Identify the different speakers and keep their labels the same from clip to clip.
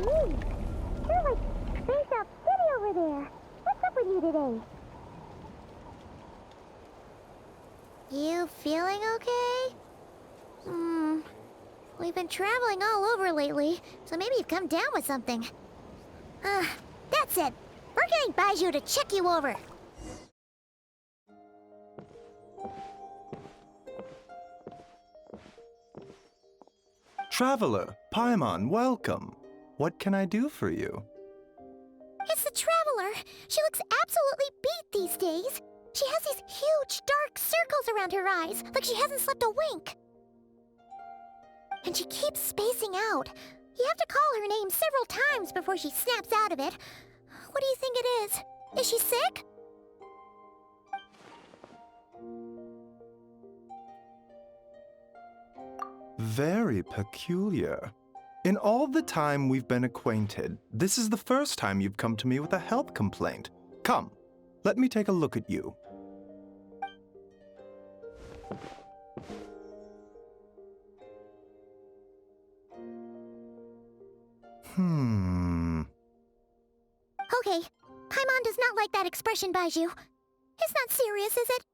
Speaker 1: me. You're like Space Out City over there. What's up with you today? You feeling okay? We've been traveling all over lately, so maybe you've come down with something. That's it. We're getting Baiju to check you over.
Speaker 2: Traveler, Paimon, welcome. What can I do for you?
Speaker 1: It's the Traveler. She looks absolutely beat these days. She has these huge dark circles around her eyes, like she hasn't slept a wink. And she keeps spacing out. You have to call her name several times before she snaps out of it. What do you think it is? Is she sick?
Speaker 2: Very peculiar. In all the time we've been acquainted, this is the first time you've come to me with a health complaint. Come, let me take a look at you.
Speaker 1: Okay, Paimon does not like that expression, Baiju. It's not serious, is it?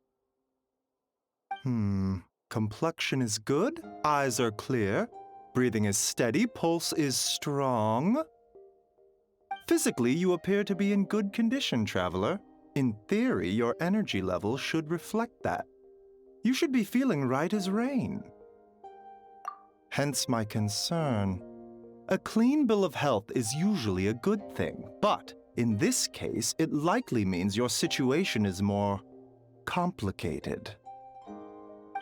Speaker 2: Complexion is good, eyes are clear, breathing is steady, pulse is strong. Physically, you appear to be in good condition, Traveler. In theory, your energy level should reflect that. You should be feeling right as rain. Hence my concern. A clean bill of health is usually a good thing, but in this case, it likely means your situation is more complicated.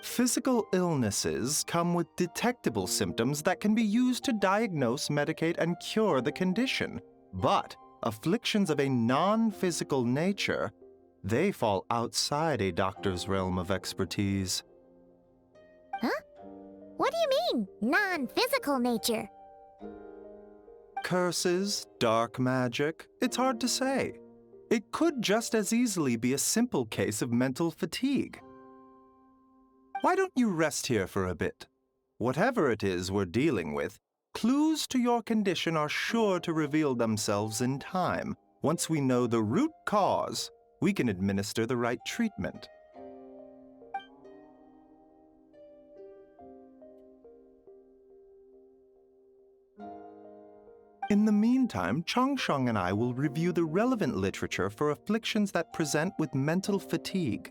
Speaker 2: Physical illnesses come with detectable symptoms that can be used to diagnose, medicate, and cure the condition. But afflictions of a non-physical nature, they fall outside a doctor's realm of expertise.
Speaker 1: Huh? What do you mean, non-physical nature?
Speaker 2: Curses, dark magic, it's hard to say. It could just as easily be a simple case of mental fatigue. Why don't you rest here for a bit? Whatever it is we're dealing with, clues to your condition are sure to reveal themselves in time. Once we know the root cause, we can administer the right treatment. In the meantime, Changsheng and I will review the relevant literature for afflictions that present with mental fatigue.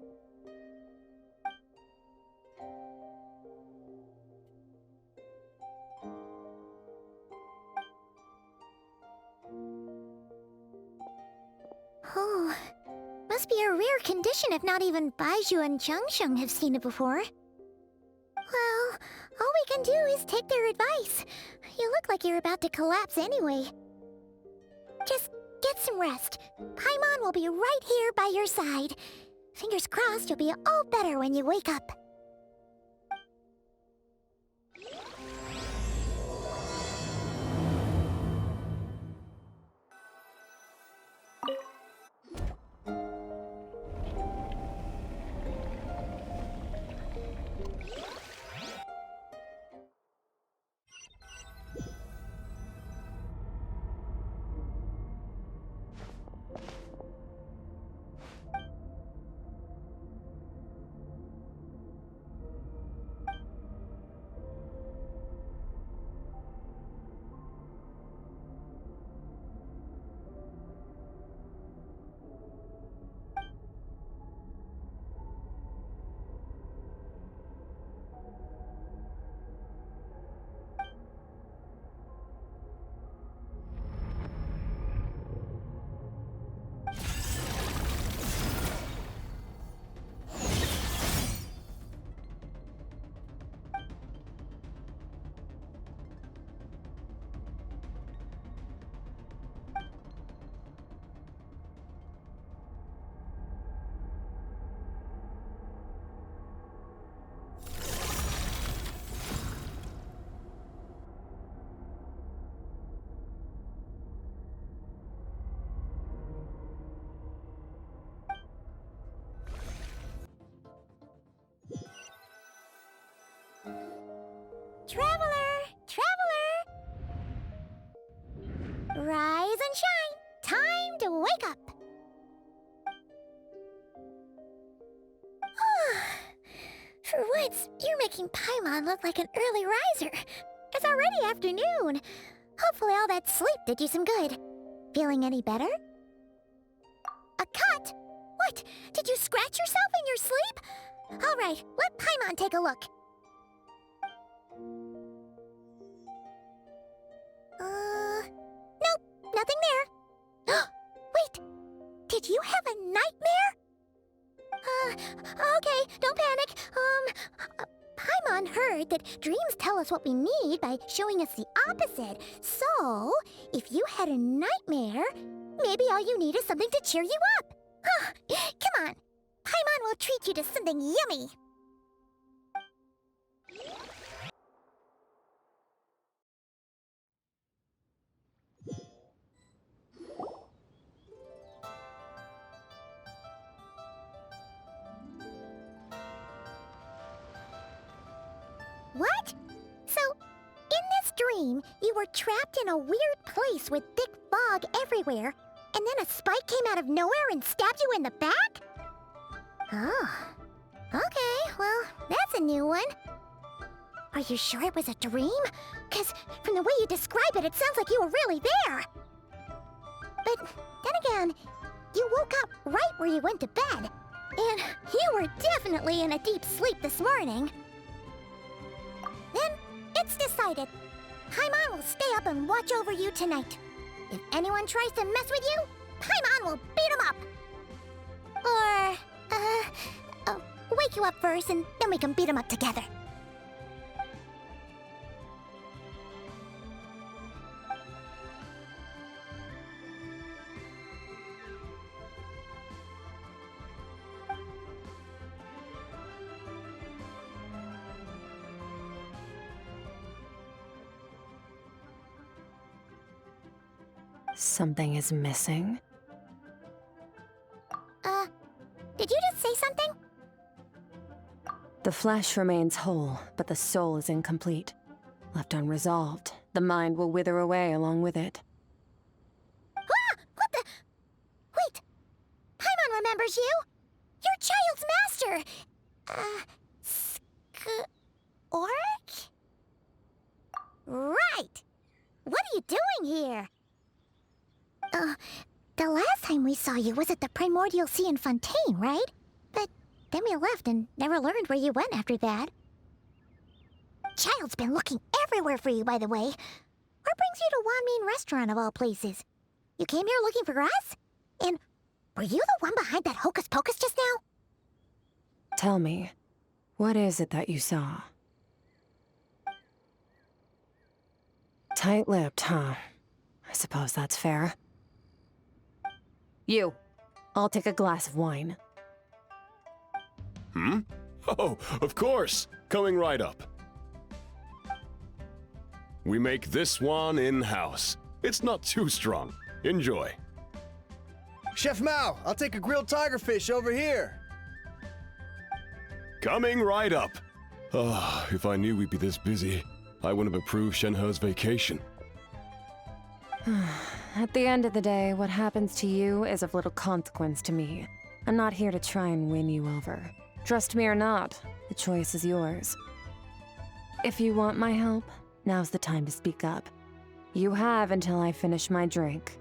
Speaker 1: Oh, must be a rare condition if not even Baiju and Changsheng have seen it before. Well, all we can do is take their advice. You look like you're about to collapse anyway. Just get some rest. Paimon will be right here by your side. Fingers crossed you'll be all better when you wake up. Traveler! Traveler! wake up! For once, you're making Paimon look like an early riser. It's already afternoon. Hopefully all that sleep did you some good. Feeling any better? A cut? What? Did you scratch yourself in your sleep? All right, let Paimon take a look. Nope, nothing there. Wait, did you have a nightmare? Okay, don't panic. Paimon heard that dreams tell us what we need by showing us the opposite. So, if you had a nightmare, maybe all you need is something to cheer you up. Come on, Paimon will treat you to something yummy. What? So, in this dream, you were trapped in a weird place with thick fog everywhere, and then a spike came out of nowhere and stabbed you in the back? Oh. Okay, well, that's a new one. Are you sure it was a dream? 'Cause from the way you describe it, it sounds like you were really there. But then again, you woke up right where you went to bed, and you were definitely in a deep sleep this morning. Then, it's decided. Paimon will stay up and watch over you tonight. If anyone tries to mess with you, Paimon will beat him up. Or, wake you up first and then we can beat him up together.
Speaker 3: Something is missing.
Speaker 1: Did you just say something?
Speaker 3: The flesh remains whole, but the soul is incomplete. Left unresolved, the mind will wither away along with it.
Speaker 1: Ah! What the? Wait! Paimon remembers you! Your child's master! Skirk? Right! What are you doing here? The last time we saw you was at the Primordial Sea in Fontaine, right? But then we left and never learned where you went after that. Child's been looking everywhere for you, by the way. What brings you to Wanmean Restaurant of all places? You came here looking for us? And were you the one behind that hocus pocus just now?
Speaker 3: Tell me, what is it that you saw? Tight-lipped, huh? I suppose that's fair. You. I'll take a glass of wine.
Speaker 4: Hmm? Oh, of course! Coming right up. We make this one in-house. It's not too strong. Enjoy.
Speaker 5: Chef Mao, I'll take a grilled tigerfish over here.
Speaker 4: Coming right up. Ah, if I knew we'd be this busy, I wouldn't have approved Shenhe's vacation.
Speaker 3: At the end of the day, what happens to you is of little consequence to me. I'm not here to try and win you over. Trust me or not, the choice is yours. If you want my help, now's the time to speak up. You have until I finish my drink.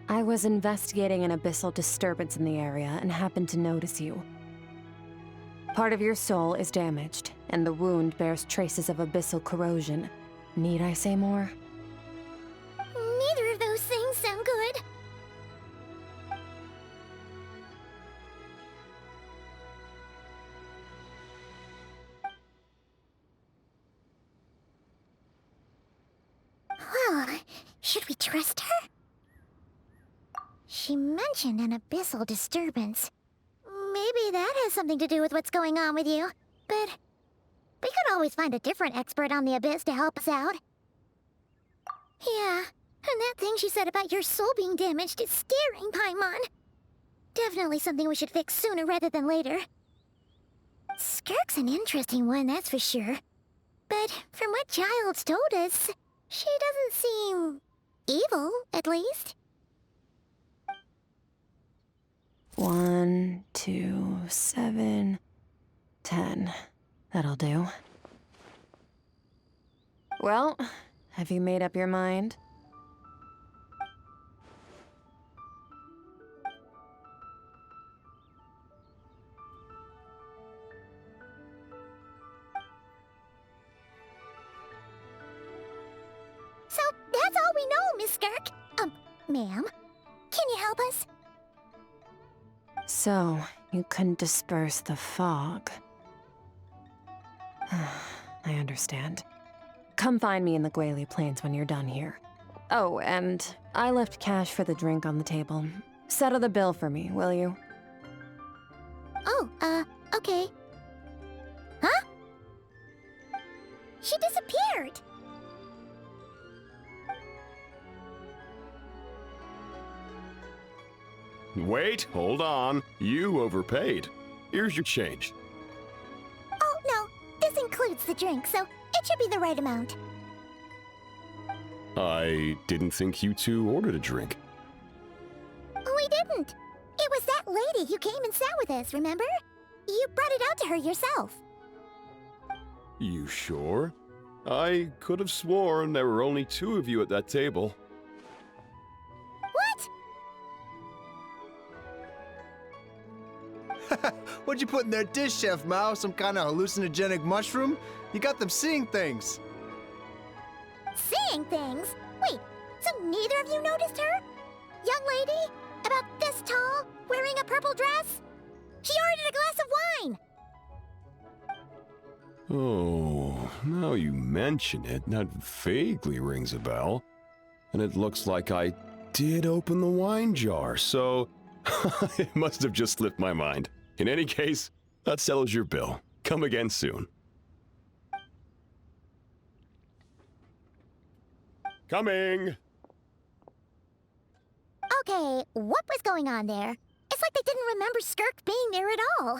Speaker 3: I was investigating an abyssal disturbance in the area and happened to notice you. Part of your soul is damaged, and the wound bears traces of abyssal corrosion. Need I say more?
Speaker 1: Neither of those things sound good. Well, should we trust her? She mentioned an abyssal disturbance. Maybe that has something to do with what's going on with you. But we could always find a different expert on the abyss to help us out. Yeah, and that thing she said about your soul being damaged is scaring, Paimon. Definitely something we should fix sooner rather than later. Skirk's an interesting one, that's for sure. But from what Child's told us, she doesn't seem evil, at least.
Speaker 3: 1, 2, 7, 10. That'll do. Well, have you made up your mind?
Speaker 1: So, that's all we know, Miss Skirk. Ma'am, can you help us?
Speaker 3: So, you couldn't disperse the fog. I understand. Come find me in the Gwali Plains when you're done here. Oh, and I left cash for the drink on the table. Settle the bill for me, will you?
Speaker 1: Oh, okay. Huh? She disappeared.
Speaker 4: Wait, hold on. You overpaid. Here's your change.
Speaker 1: Oh, no. This includes the drink, so it should be the right amount.
Speaker 4: I didn't think you two ordered a drink.
Speaker 1: We didn't. It was that lady who came and sat with us, remember? You brought it out to her yourself.
Speaker 4: You sure? I could have sworn there were only 2 of you at that table.
Speaker 1: What?
Speaker 5: What'd you put in their dish, Chef Mao? Some kind of hallucinogenic mushroom? You got them seeing things.
Speaker 1: Seeing things? Wait, so neither of you noticed her? Young lady? About this tall? Wearing a purple dress? She ordered a glass of wine!
Speaker 4: Oh, now you mention it, that vaguely rings a bell. And it looks like I did open the wine jar, so it must have just slipped my mind. In any case, that settles your bill. Come again soon. Coming!
Speaker 1: Okay, what was going on there? It's like they didn't remember Skirk being there at all.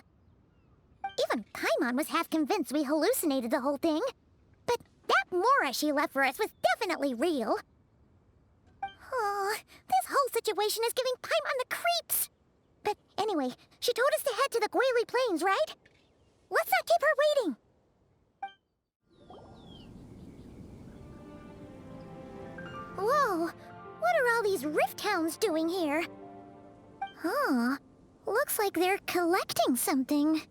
Speaker 1: Even Paimon was half convinced we hallucinated the whole thing. But that Mora she left for us was definitely real. Oh, this whole situation is giving Paimon the creeps. But anyway, she told us to head to the Gwali Plains, right? Let's not keep her waiting. Whoa, what are all these rift hounds doing here? Huh, looks like they're collecting something.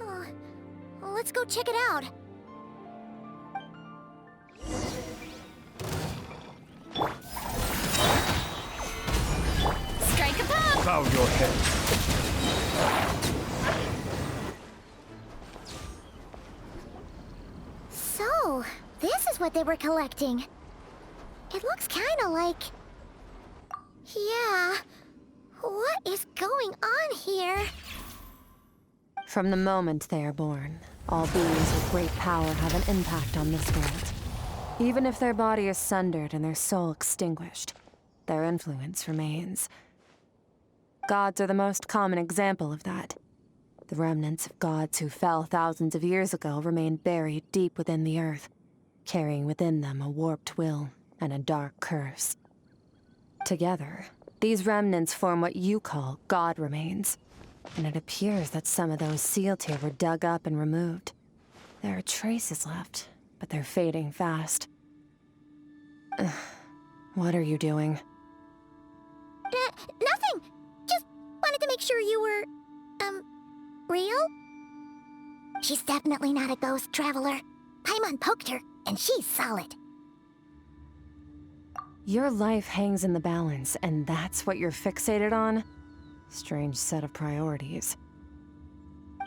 Speaker 1: Oh, let's go check it out. Strike a pop!
Speaker 5: Bow your head.
Speaker 1: So, this is what they were collecting. It looks kinda like... Yeah, what is going on here?
Speaker 3: From the moment they are born, all beings with great power have an impact on this world. Even if their body is sundered and their soul extinguished, their influence remains. Gods are the most common example of that. The remnants of gods who fell thousands of years ago remain buried deep within the earth, carrying within them a warped will and a dark curse. Together, these remnants form what you call god remains, and it appears that some of those sealed here were dug up and removed. There are traces left, but they're fading fast. What are you doing?
Speaker 1: Nothing! Just wanted to make sure you were, real? She's definitely not a ghost traveler. Paimon poked her, and she's solid.
Speaker 3: Your life hangs in the balance, and that's what you're fixated on? Strange set of priorities.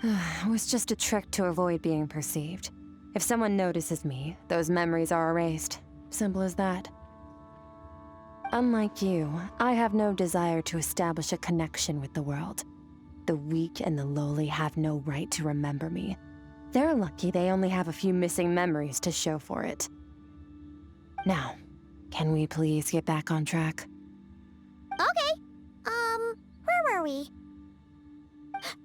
Speaker 3: It was just a trick to avoid being perceived. If someone notices me, those memories are erased. Simple as that. Unlike you, I have no desire to establish a connection with the world. The weak and the lowly have no right to remember me. They're lucky they only have a few missing memories to show for it. Now, can we please get back on track?
Speaker 1: Okay. Where were we?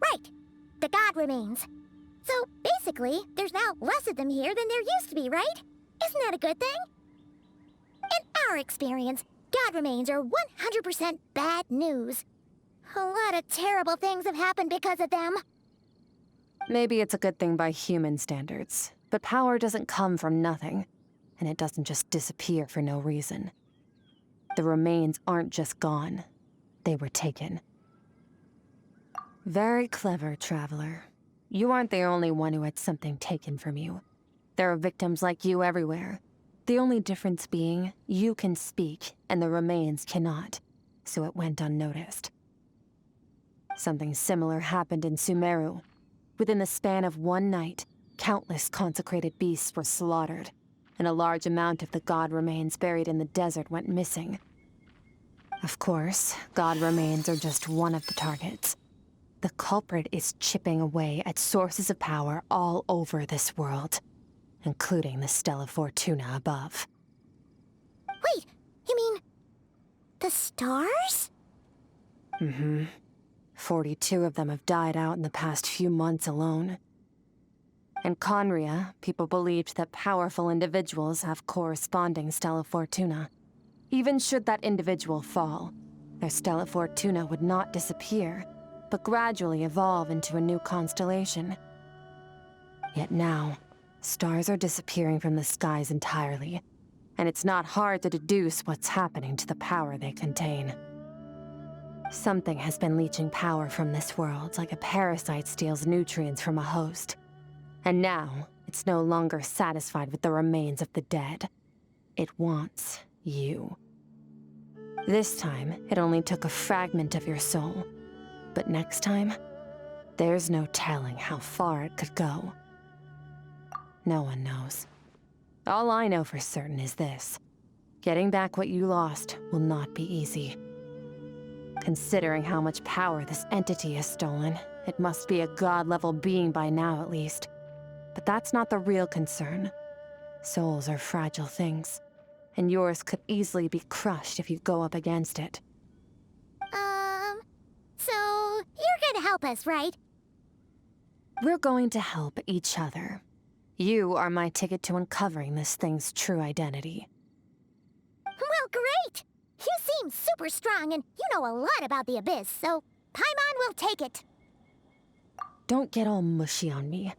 Speaker 1: Right. The god remains. So, basically, there's now less of them here than there used to be, right? Isn't that a good thing? In our experience, god remains are 100% bad news. A lot of terrible things have happened because of them.
Speaker 3: Maybe it's a good thing by human standards, but power doesn't come from nothing, and it doesn't just disappear for no reason. The remains aren't just gone. They were taken. Very clever, Traveler. You aren't the only one who had something taken from you. There are victims like you everywhere. The only difference being, you can speak, and the remains cannot, so it went unnoticed. Something similar happened in Sumeru. Within the span of one night, countless consecrated beasts were slaughtered, and a large amount of the god remains buried in the desert went missing. Of course, god remains are just one of the targets. The culprit is chipping away at sources of power all over this world, including the Stella Fortuna above.
Speaker 1: Wait, you mean... the stars?
Speaker 3: Mm-hmm. 42 of them have died out in the past few months alone. In Conria, people believed that powerful individuals have corresponding Stella Fortuna. Even should that individual fall, their Stella Fortuna would not disappear, but gradually evolve into a new constellation. Yet now, stars are disappearing from the skies entirely, and it's not hard to deduce what's happening to the power they contain. Something has been leeching power from this world like a parasite steals nutrients from a host. And now, it's no longer satisfied with the remains of the dead. It wants you. This time, it only took a fragment of your soul. But next time, there's no telling how far it could go. No one knows. All I know for certain is this. Getting back what you lost will not be easy. Considering how much power this entity has stolen, it must be a god-level being by now at least. But that's not the real concern. Souls are fragile things, and yours could easily be crushed if you go up against it.
Speaker 1: So you're gonna help us, right?
Speaker 3: We're going to help each other. You are my ticket to uncovering this thing's true identity.
Speaker 1: Well, great! You seem super strong, and you know a lot about the Abyss, so Paimon will take it.
Speaker 3: Don't get all mushy on me.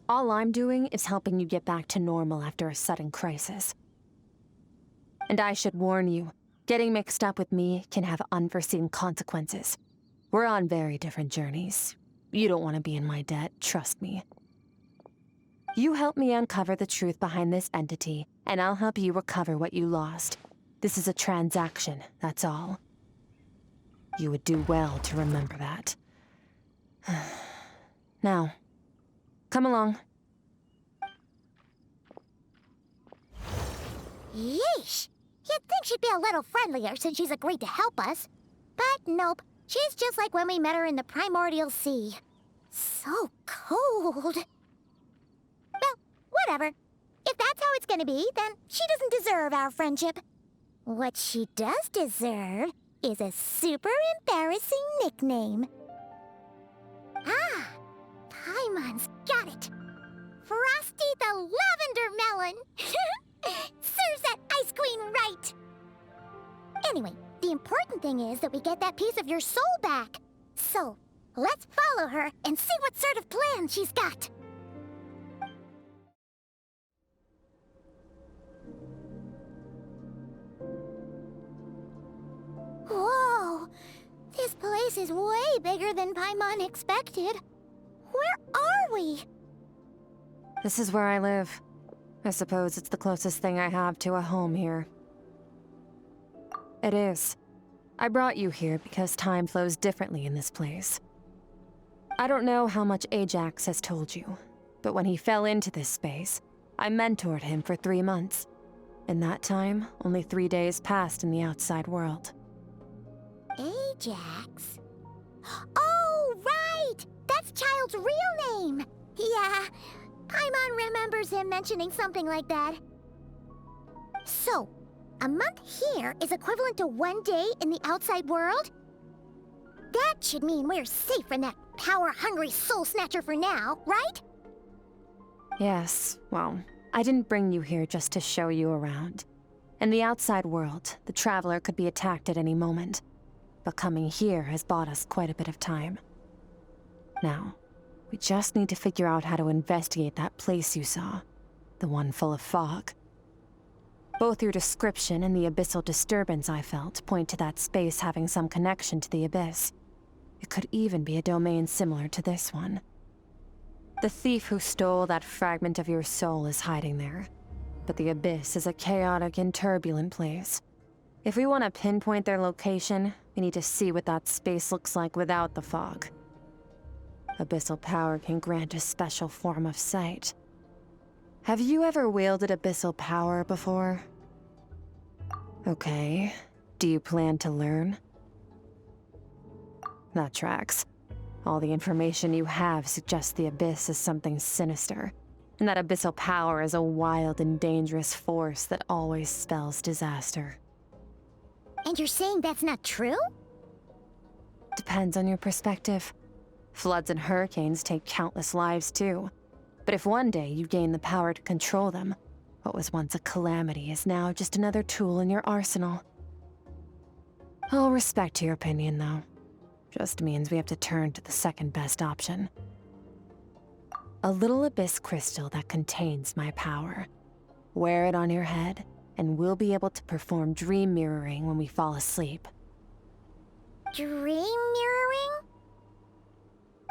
Speaker 3: All I'm doing is helping you get back to normal after a sudden crisis. And I should warn you, getting mixed up with me can have unforeseen consequences. We're on very different journeys. You don't want to be in my debt, trust me. You help me uncover the truth behind this entity, and I'll help you recover what you lost. This is a transaction, that's all. You would do well to remember that. Now, come along.
Speaker 1: Yeesh! You'd think she'd be a little friendlier since she's agreed to help us. But nope, she's just like when we met her in the primordial sea. So cold. Well, whatever. If that's how it's gonna be, then she doesn't deserve our friendship. What she does deserve is a super embarrassing nickname. Ah, Paimon's got it. Frosty the Lavender Melon. Serves that Ice Queen right. Anyway, the important thing is that we get that piece of your soul back. So, let's follow her and see what sort of plan she's got. Whoa! This place is way bigger than Paimon expected. Where are we?
Speaker 3: This is where I live. I suppose it's the closest thing I have to a home here. It is. I brought you here because time flows differently in this place. I don't know how much Ajax has told you, but when he fell into this space, I mentored him for 3 months. In that time, only 3 days passed in the outside world.
Speaker 1: Ajax? Oh, right! That's Child's real name! Yeah, Paimon remembers him mentioning something like that. So, a month here is equivalent to 1 day in the outside world? That should mean we're safe from that power-hungry soul snatcher for now, right?
Speaker 3: Yes, well, I didn't bring you here just to show you around. In the outside world, the Traveler could be attacked at any moment. but coming here has bought us quite a bit of time. Now, we just need to figure out how to investigate that place you saw, the one full of fog. Both your description and the abyssal disturbance I felt point to that space having some connection to the abyss. It could even be a domain similar to this one. The thief who stole that fragment of your soul is hiding there, but the abyss is a chaotic and turbulent place. If we want to pinpoint their location, we need to see what that space looks like without the fog. Abyssal power can grant a special form of sight. Have you ever wielded abyssal power before? Okay. Do you plan to learn? That tracks. All the information you have suggests the abyss is something sinister, and that abyssal power is a wild and dangerous force that always spells disaster.
Speaker 1: And you're saying that's not true?
Speaker 3: Depends on your perspective. Floods and hurricanes take countless lives too. But if one day you gain the power to control them, what was once a calamity is now just another tool in your arsenal. I'll respect your opinion, though. Just means we have to turn to the second best option. A little abyss crystal that contains my power. Wear it on your head, and we'll be able to perform dream mirroring when we fall asleep.
Speaker 1: Dream mirroring?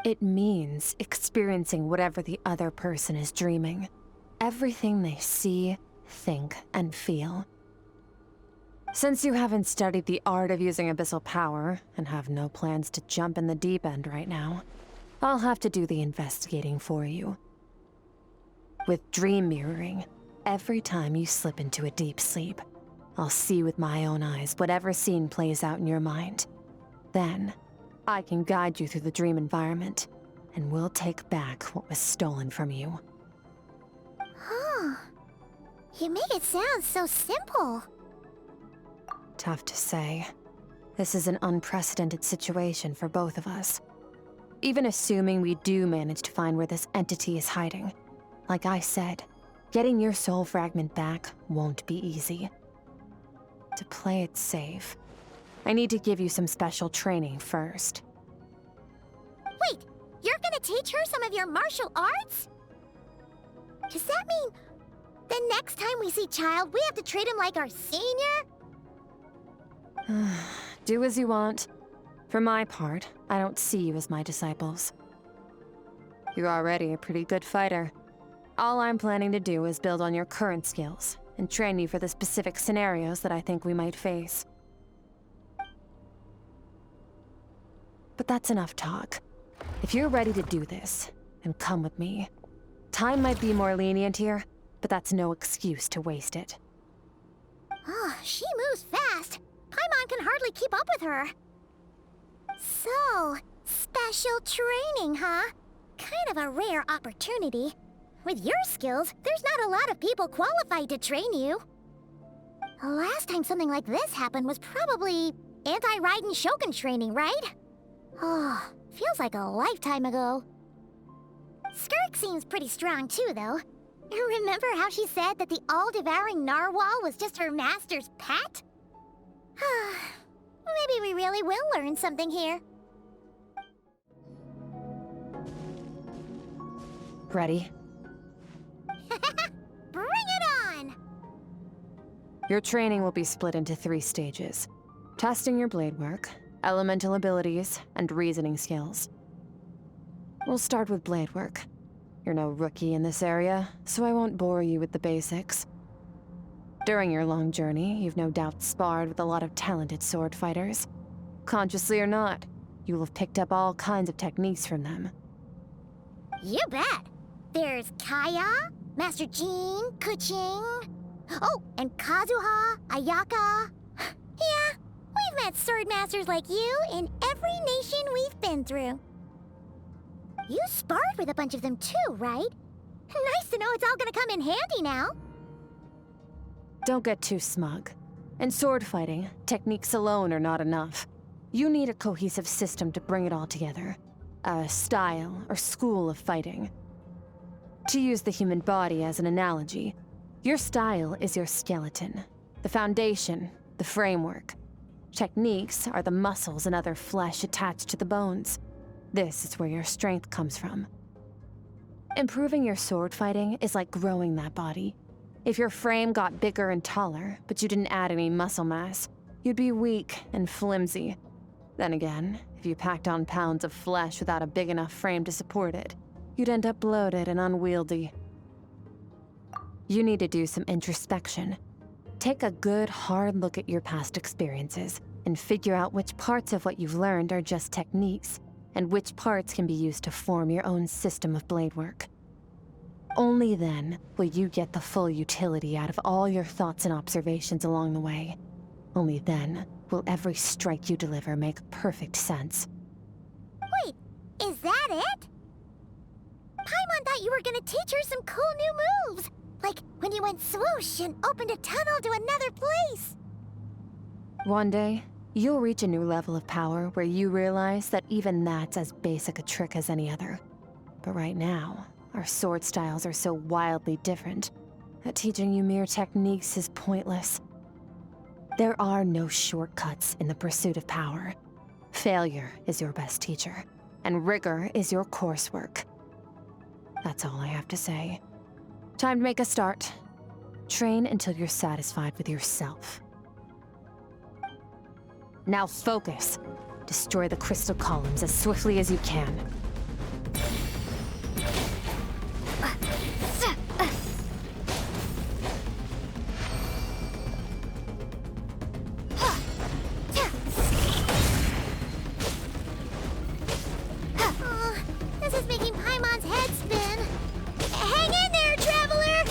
Speaker 3: It means experiencing whatever the other person is dreaming. Everything they see, think, and feel. Since you haven't studied the art of using abyssal power, and have no plans to jump in the deep end right now, I'll have to do the investigating for you. With dream mirroring, every time you slip into a deep sleep, I'll see with my own eyes whatever scene plays out in your mind. Then, I can guide you through the dream environment, and we'll take back what was stolen from you.
Speaker 1: Huh. You make it sound so simple.
Speaker 3: Tough to say. This is an unprecedented situation for both of us. Even assuming we do manage to find where this entity is hiding, like I said, getting your soul fragment back won't be easy. To play it safe, I need to give you some special training first.
Speaker 1: Wait, you're gonna teach her some of your martial arts? Does that mean the next time we see Child, we have to treat him like our senior?
Speaker 3: Do as you want. For my part, I don't see you as my disciples. You're already a pretty good fighter. All I'm planning to do is build on your current skills and train you for the specific scenarios that I think we might face. But that's enough talk. If you're ready to do this, then come with me. Time might be more lenient here, but that's no excuse to waste it.
Speaker 1: Oh, she moves fast. Paimon can hardly keep up with her. So, special training, huh? Kind of a rare opportunity. With your skills, there's not a lot of people qualified to train you. The last time something like this happened was probably anti-Raiden Shogun training, right? Oh, feels like a lifetime ago. Skirk seems pretty strong too, though. Remember how she said that the all-devouring narwhal was just her master's pet? Maybe we really will learn something here.
Speaker 3: Ready?
Speaker 1: Bring it on!
Speaker 3: Your training will be split into 3 stages. Testing your blade work, elemental abilities, and reasoning skills. We'll start with blade work. You're no rookie in this area, so I won't bore you with the basics. During your long journey, you've no doubt sparred with a lot of talented sword fighters. Consciously or not, you will have picked up all kinds of techniques from them.
Speaker 1: You bet! There's Kaya, Master Jean, Kuching... Oh, and Kazuha, Ayaka... Yeah, we've met sword masters like you in every nation we've been through. You sparred with a bunch of them too, right? Nice to know it's all gonna come in handy now.
Speaker 3: Don't get too smug. In sword fighting, techniques alone are not enough. You need a cohesive system to bring it all together. A style or school of fighting. To use the human body as an analogy, your style is your skeleton, the foundation, the framework. Techniques are the muscles and other flesh attached to the bones. This is where your strength comes from. Improving your sword fighting is like growing that body. If your frame got bigger and taller, but you didn't add any muscle mass, you'd be weak and flimsy. Then again, if you packed on pounds of flesh without a big enough frame to support it, you'd end up bloated and unwieldy. You need to do some introspection. Take a good, hard look at your past experiences and figure out which parts of what you've learned are just techniques, and which parts can be used to form your own system of blade work. Only then will you get the full utility out of all your thoughts and observations along the way. Only then will every strike you deliver make perfect sense.
Speaker 1: Wait, is that it? Paimon thought you were gonna teach her some cool new moves! Like when you went swoosh and opened a tunnel to another place!
Speaker 3: One day, you'll reach a new level of power where you realize that even that's as basic a trick as any other. But right now, our sword styles are so wildly different that teaching you mere techniques is pointless. There are no shortcuts in the pursuit of power. Failure is your best teacher, and rigor is your coursework. That's all I have to say. Time to make a start. Train until you're satisfied with yourself. Now focus. Destroy the crystal columns as swiftly as you can.
Speaker 1: Oh, this is making Paimon's head spin. Hang in there, traveler!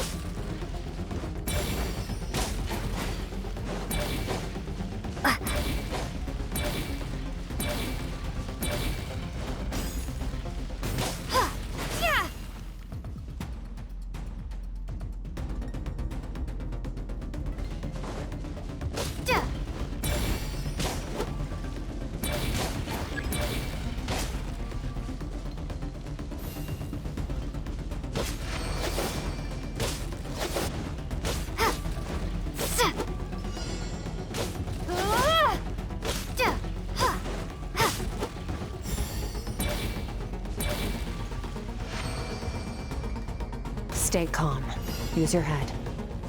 Speaker 3: Stay calm. Use your head.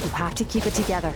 Speaker 3: You have to keep it together.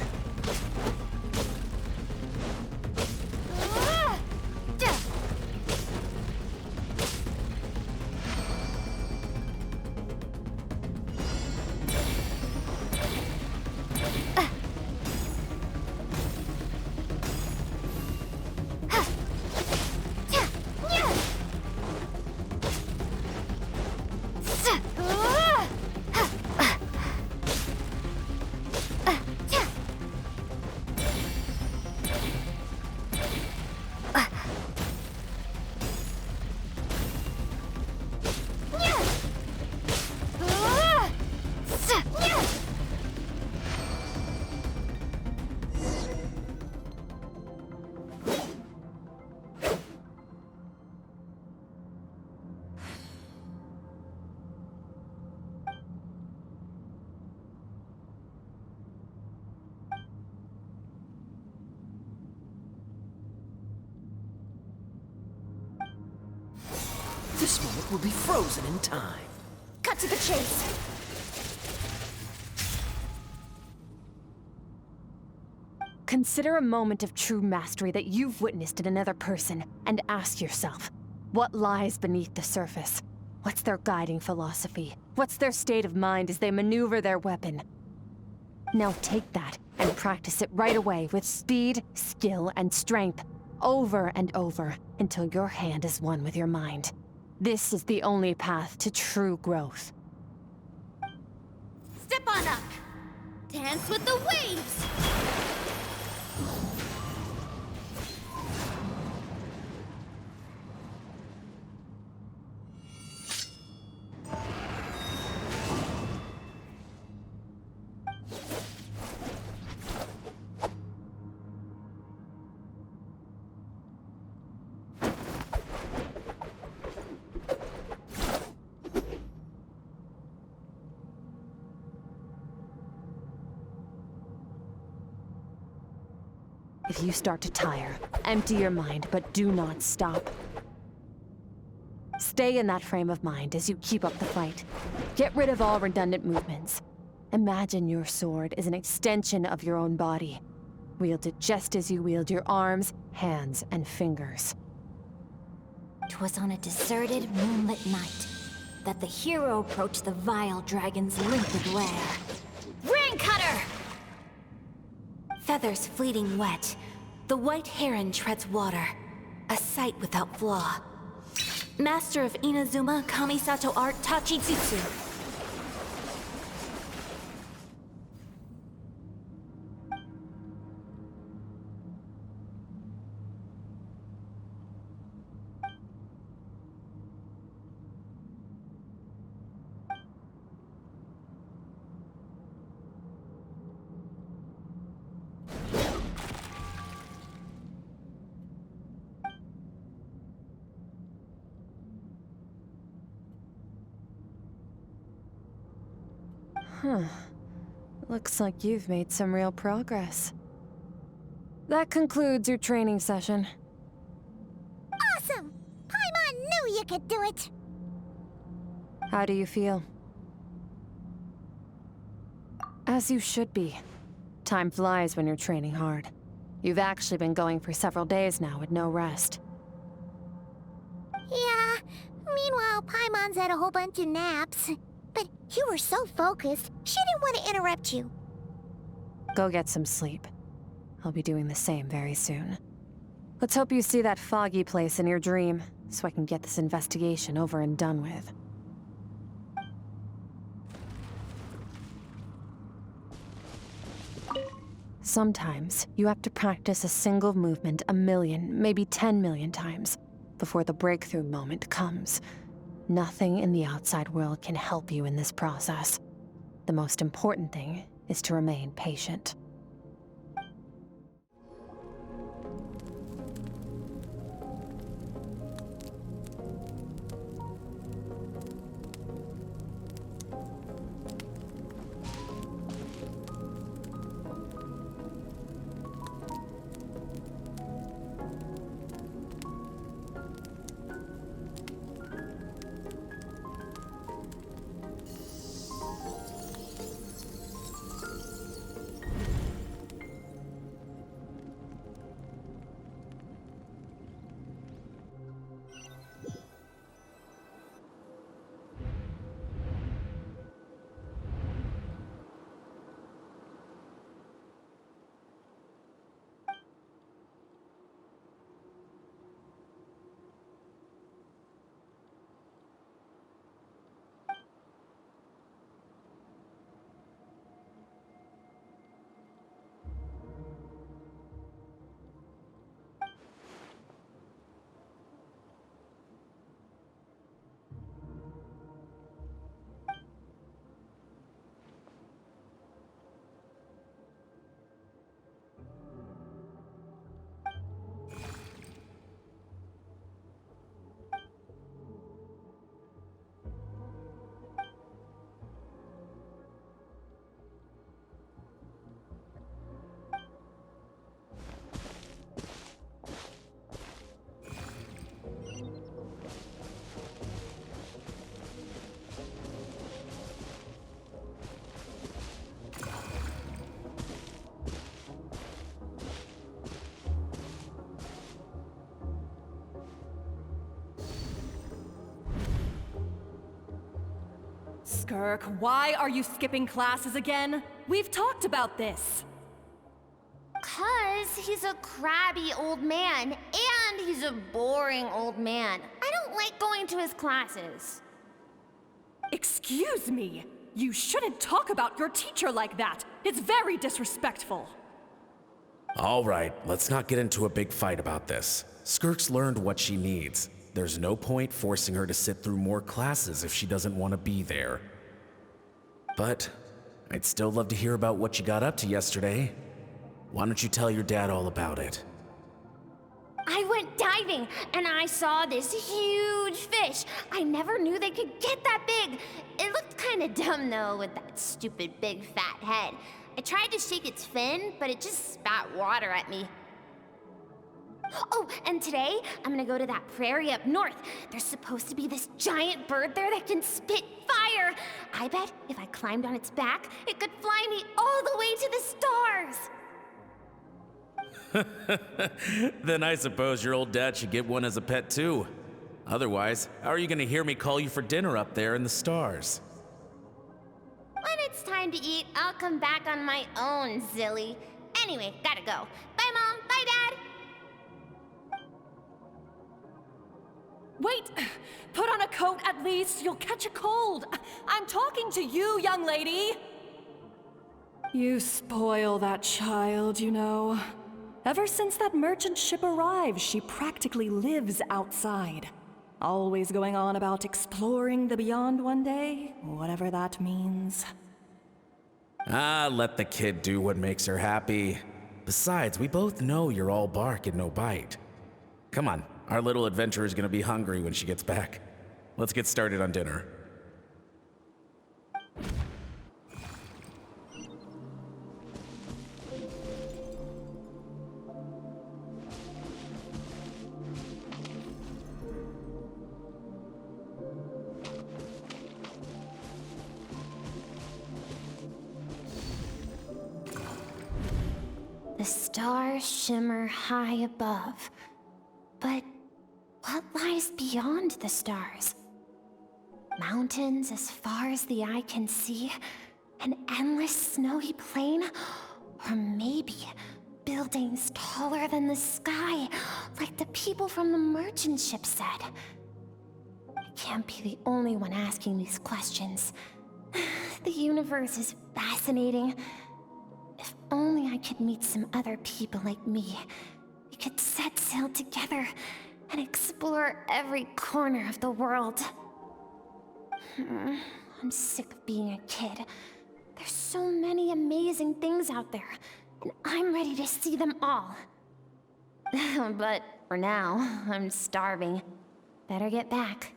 Speaker 6: This moment will be frozen in time.
Speaker 1: Cut to the chase!
Speaker 3: Consider a moment of true mastery that you've witnessed in another person, and ask yourself, what lies beneath the surface? What's their guiding philosophy? What's their state of mind as they maneuver their weapon? Now take that and practice it right away with speed, skill, and strength, over and over, until your hand is one with your mind. This is the only path to true growth.
Speaker 1: Step on up! Dance with the waves!
Speaker 3: If you start to tire, empty your mind, but do not stop. Stay in that frame of mind as you keep up the fight. Get rid of all redundant movements. Imagine your sword is an extension of your own body. Wield it just as you wield your arms, hands, and fingers.
Speaker 7: 'Twas on a deserted, moonlit night that the hero approached the vile dragon's limpid lair. Ring cutter! Feathers fleeting wet, the white heron treads water, a sight without flaw. Master of Inazuma Kamisato art Tachijutsu.
Speaker 3: Huh. Looks like you've made some real progress. That concludes your training session.
Speaker 1: Awesome! Paimon knew you could do it!
Speaker 3: How do you feel? As you should be. Time flies when you're training hard. You've actually been going for several days now with no rest.
Speaker 1: Yeah, meanwhile Paimon's had a whole bunch of naps. But you were so focused, she didn't want to interrupt you.
Speaker 3: Go get some sleep. I'll be doing the same very soon. Let's hope you see that foggy place in your dream, so I can get this investigation over and done with. Sometimes, you have to practice a single movement 1,000,000, maybe 10,000,000 times, before the breakthrough moment comes. Nothing in the outside world can help you in this process. The most important thing is to remain patient.
Speaker 8: Skirk, why are you skipping classes again? We've talked about this.
Speaker 9: 'Cause he's a crabby old man, and he's a boring old man. I don't like going to his classes.
Speaker 8: Excuse me? You shouldn't talk about your teacher like that. It's very disrespectful.
Speaker 10: All right, let's not get into a big fight about this. Skirk's learned what she needs. There's no point forcing her to sit through more classes if she doesn't want to be there. But I'd still love to hear about what you got up to yesterday. Why don't you tell your dad all about it?
Speaker 9: I went diving, and I saw this huge fish. I never knew they could get that big. It looked kinda dumb, though, with that stupid big fat head. I tried to shake its fin, but it just spat water at me. Oh, and today, I'm gonna go to that prairie up north. There's supposed to be this giant bird there that can spit fire. I bet if I climbed on its back, it could fly me all the way to the stars.
Speaker 10: Then I suppose your old dad should get one as a pet too. Otherwise, how are you gonna hear me call you for dinner up there in the stars?
Speaker 9: When it's time to eat, I'll come back on my own, Zilly. Anyway, gotta go. Bye, Mom. Bye, Dad.
Speaker 8: Wait! Put on a coat at least. You'll catch a cold. I'm talking to you, young lady. You spoil that child, you know. Ever since that merchant ship arrived, she practically lives outside. Always going on about exploring the beyond one day, whatever that means.
Speaker 10: Ah, let the kid do what makes her happy. Besides, we both know you're all bark and no bite. Come on, our little adventurer's gonna be hungry when she gets back. Let's get started on dinner.
Speaker 9: The stars shimmer high above. But what lies beyond the stars? Mountains as far as the eye can see? An endless snowy plain? Or maybe buildings taller than the sky, like the people from the merchant ship said? I can't be the only one asking these questions. The universe is fascinating. If only I could meet some other people like me. We could set sail together and explore every corner of the world. I'm sick of being a kid. There's so many amazing things out there, and I'm ready to see them all. But for now, I'm starving. Better get back.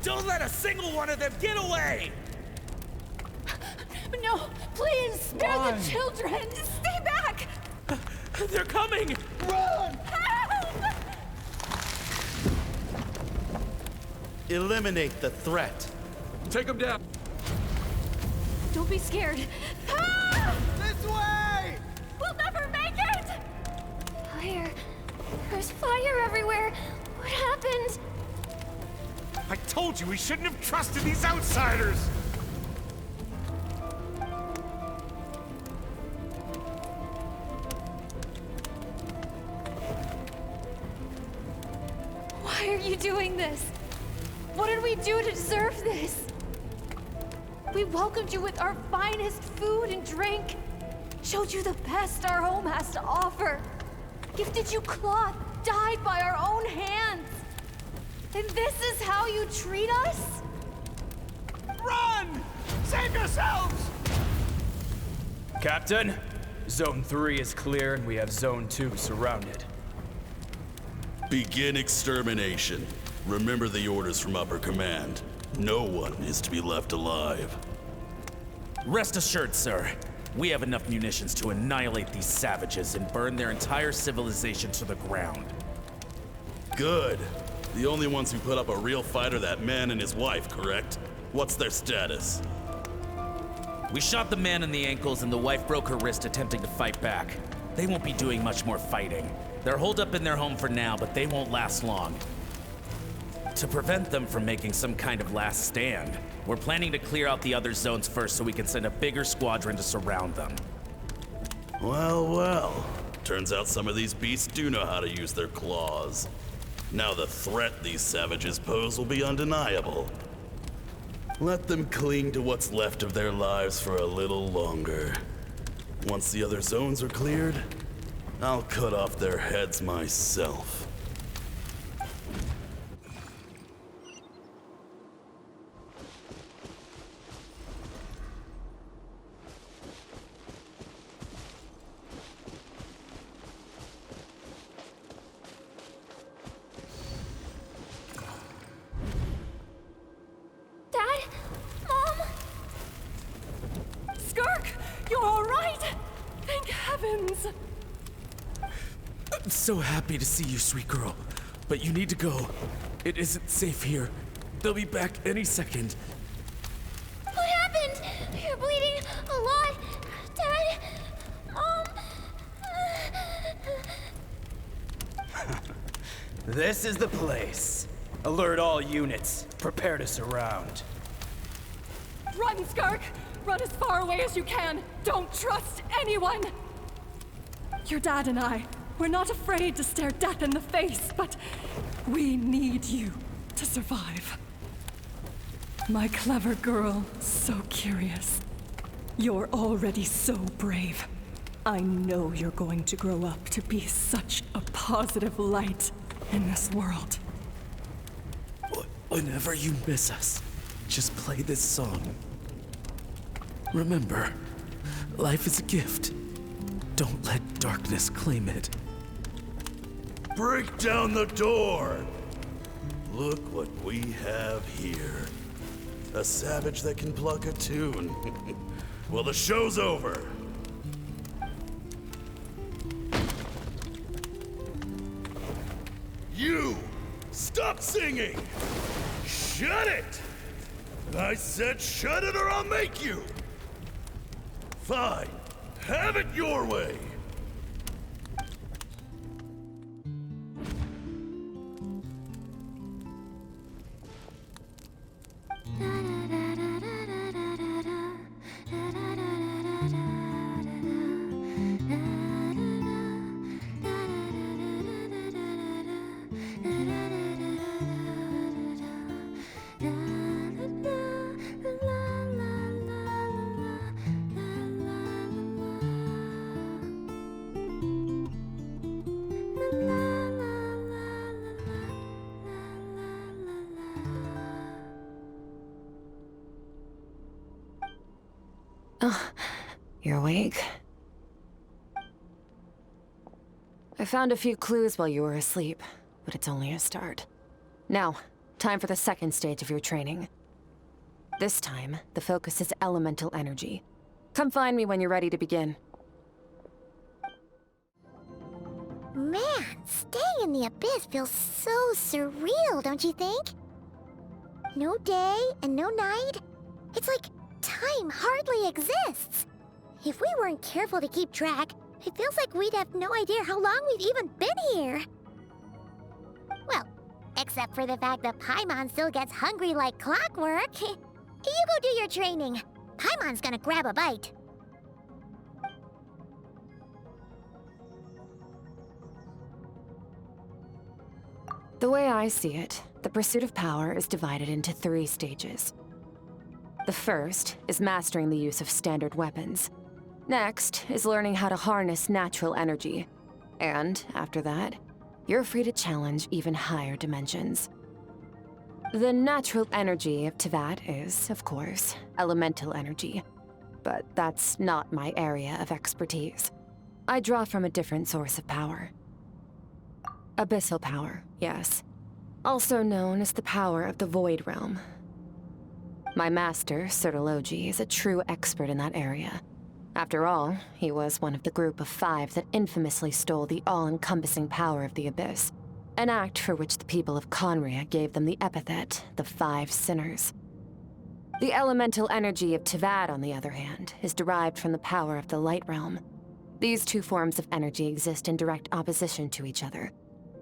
Speaker 11: Don't let a single one of them get away!
Speaker 8: No, please, spare the children! Stay back!
Speaker 11: They're coming! Run!
Speaker 8: Help!
Speaker 12: Eliminate the threat.
Speaker 11: Take them down.
Speaker 8: Don't be scared. Ah!
Speaker 5: This way!
Speaker 8: We'll never make it!
Speaker 9: Fire. There's fire everywhere. What happened?
Speaker 11: I told you we shouldn't have trusted these outsiders!
Speaker 8: Why are you doing this? What did we do to deserve this? We welcomed you with our finest food and drink, showed you the best our home has to offer, gifted you cloth dyed by our own hands. And this is how you treat us?
Speaker 11: Run! Save yourselves!
Speaker 13: Captain, Zone 3 is clear and we have Zone 2 surrounded.
Speaker 14: Begin extermination. Remember the orders from upper command. No one is to be left alive.
Speaker 10: Rest assured, sir. We have enough munitions to annihilate these savages and burn their entire civilization to the ground.
Speaker 14: Good. The only ones who put up a real fight are that man and his wife, correct? What's their status?
Speaker 10: We shot the man in the ankles and the wife broke her wrist attempting to fight back. They won't be doing much more fighting. They're holed up in their home for now, but they won't last long. To prevent them from making some kind of last stand, we're planning to clear out the other zones first so we can send a bigger squadron to surround them.
Speaker 14: Well, well. Turns out some of these beasts do know how to use their claws. Now the threat these savages pose will be undeniable. Let them cling to what's left of their lives for a little longer. Once the other zones are cleared, I'll cut off their heads myself.
Speaker 8: happens?
Speaker 10: I'm so happy to see you, sweet girl. But you need to go. It isn't safe here. They'll be back any second.
Speaker 1: What happened? You're bleeding a lot. Dad?
Speaker 13: This is the place. Alert all units. Prepare to surround.
Speaker 8: Run, Skirk! Run as far away as you can! Don't trust anyone! Your dad and I, we're not afraid to stare death in the face, but we need you to survive. My clever girl, so curious. You're already so brave. I know you're going to grow up to be such a positive light in this world.
Speaker 10: Whenever you miss us, just play this song. Remember, life is a gift. Don't let darkness claim it.
Speaker 14: Break down the door! Look what we have here. A savage that can pluck a tune. Well, the show's over. You! Stop singing! Shut it! I said shut it or I'll make you! Fine. Have it your way!
Speaker 3: Oh, you're awake? I found a few clues while you were asleep, but it's only a start. Now, time for the second stage of your training. This time, the focus is elemental energy. Come find me when you're ready to begin.
Speaker 1: Man, staying in the abyss feels so surreal, don't you think? No day and no night. It's like time hardly exists. If we weren't careful to keep track, it feels like we'd have no idea how long we've even been here. Well, except for the fact that Paimon still gets hungry like clockwork. You go do your training. Paimon's gonna grab a bite.
Speaker 3: The way I see it, the pursuit of power is divided into 3 stages. The first is mastering the use of standard weapons. Next is learning how to harness natural energy. And after that, you're free to challenge even higher dimensions. The natural energy of Teyvat is, of course, elemental energy. But that's not my area of expertise. I draw from a different source of power. Abyssal power, yes. Also known as the power of the Void Realm. My master, Sertologi, is a true expert in that area. After all, he was one of the group of 5 that infamously stole the all-encompassing power of the Abyss, an act for which the people of Conria gave them the epithet, the 5 Sinners. The elemental energy of Teyvat, on the other hand, is derived from the power of the Light Realm. These 2 forms of energy exist in direct opposition to each other.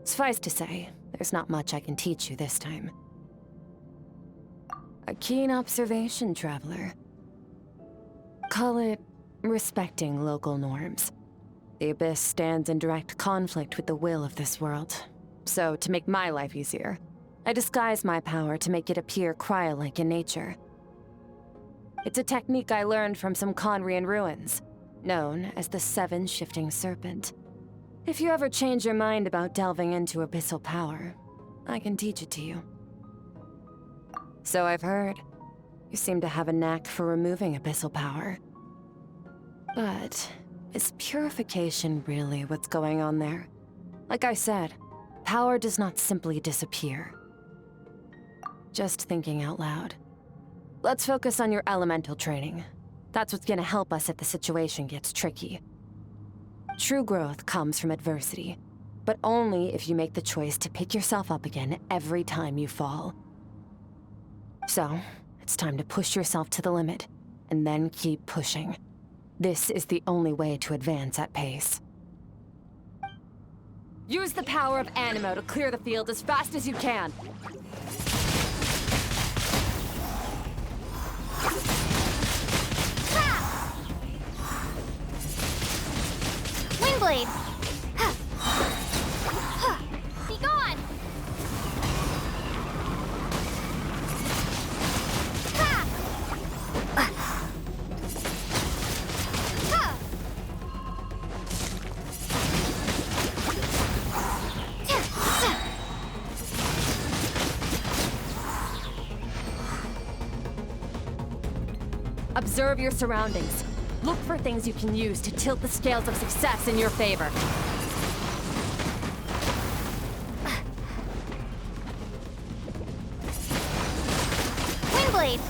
Speaker 3: Suffice to say, there's not much I can teach you this time. A keen observation, traveler. Call it respecting local norms. The Abyss stands in direct conflict with the will of this world. So, to make my life easier, I disguise my power to make it appear cryo-like in nature. It's a technique I learned from some Conrian ruins, known as the 7 Shifting Serpent. If you ever change your mind about delving into abyssal power, I can teach it to you. So I've heard. You seem to have a knack for removing abyssal power. But is purification really what's going on there? Like I said, power does not simply disappear. Just thinking out loud. Let's focus on your elemental training. That's what's gonna help us if the situation gets tricky. True growth comes from adversity, but only if you make the choice to pick yourself up again every time you fall. So, it's time to push yourself to the limit, and then keep pushing. This is the only way to advance at pace. Use the power of Animo to clear the field as fast as you can.
Speaker 1: Windblade! Be gone!
Speaker 3: Observe your surroundings. Look for things you can use to tilt the scales of success in your favor.
Speaker 1: Windblade!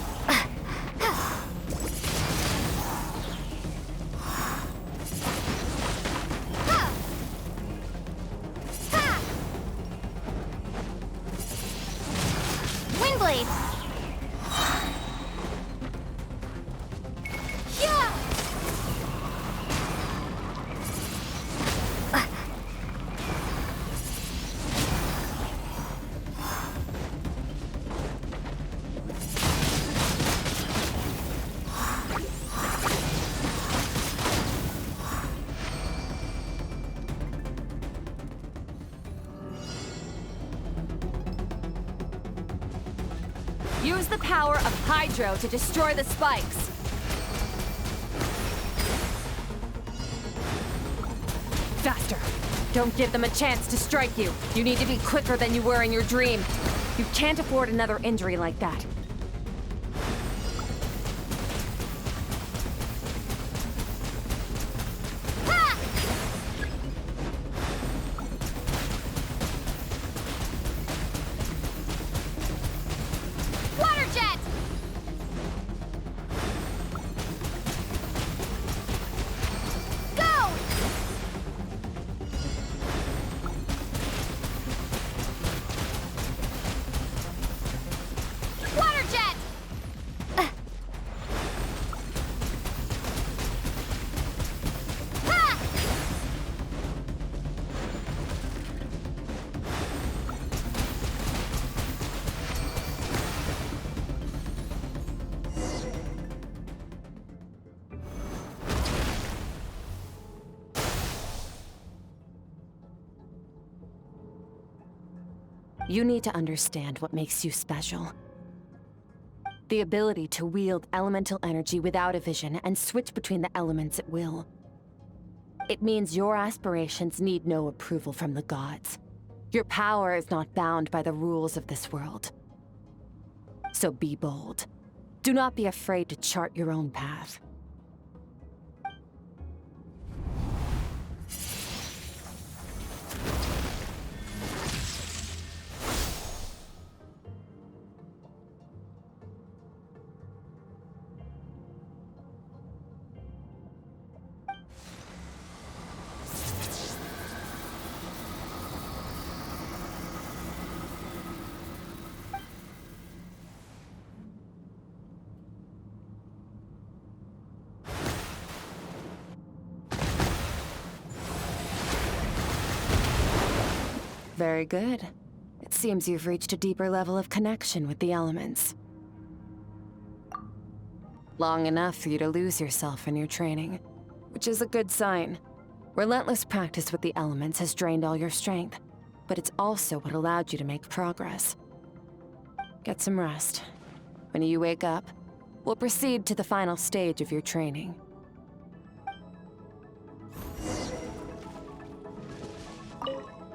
Speaker 1: Windblade!
Speaker 3: Use the power of Hydro to destroy the spikes. Faster! Don't give them a chance to strike you. You need to be quicker than you were in your dream. You can't afford another injury like that. You need to understand what makes you special. The ability to wield elemental energy without a vision and switch between the elements at will. It means your aspirations need no approval from the gods. Your power is not bound by the rules of this world. So be bold. Do not be afraid to chart your own path. Very good. It seems you've reached a deeper level of connection with the elements. Long enough for you to lose yourself in your training, which is a good sign. Relentless practice with the elements has drained all your strength, but it's also what allowed you to make progress. Get some rest. When you wake up, we'll proceed to the final stage of your training.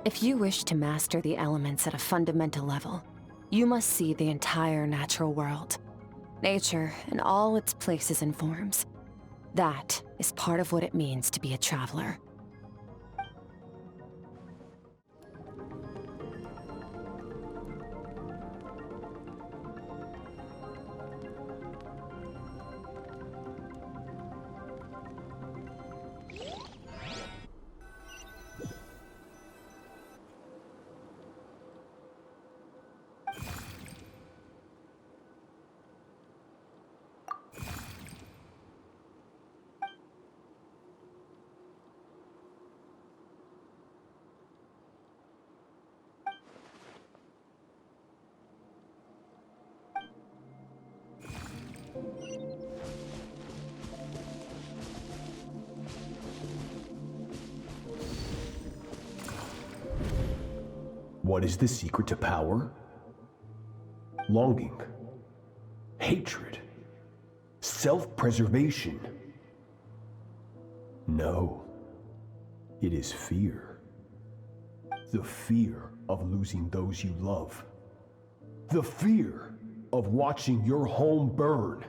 Speaker 3: If you wish to master the elements at a fundamental level, you must see the entire natural world. Nature in all its places and forms. That is part of what it means to be a traveler.
Speaker 12: What is the secret to power? Longing, hatred, self-preservation. No, it is fear. The fear of losing those you love. The fear of watching your home burn.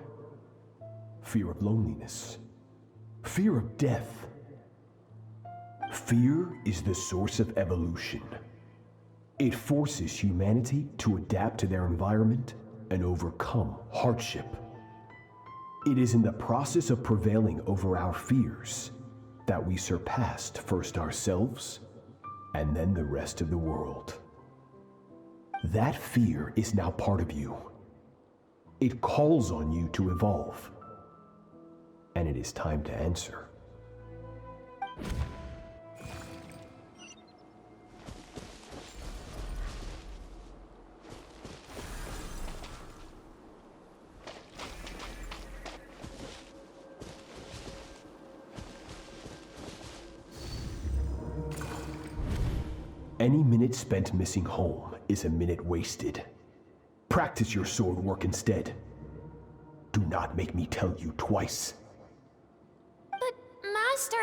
Speaker 12: Fear of loneliness. Fear of death. Fear is the source of evolution. It forces humanity to adapt to their environment and overcome hardship. It is in the process of prevailing over our fears that we surpassed first ourselves and then the rest of the world. That fear is now part of you. It calls on you to evolve. And it is time to answer. Any minute spent missing home is a minute wasted. Practice your sword work instead. Do not make me tell you twice.
Speaker 9: But, Master,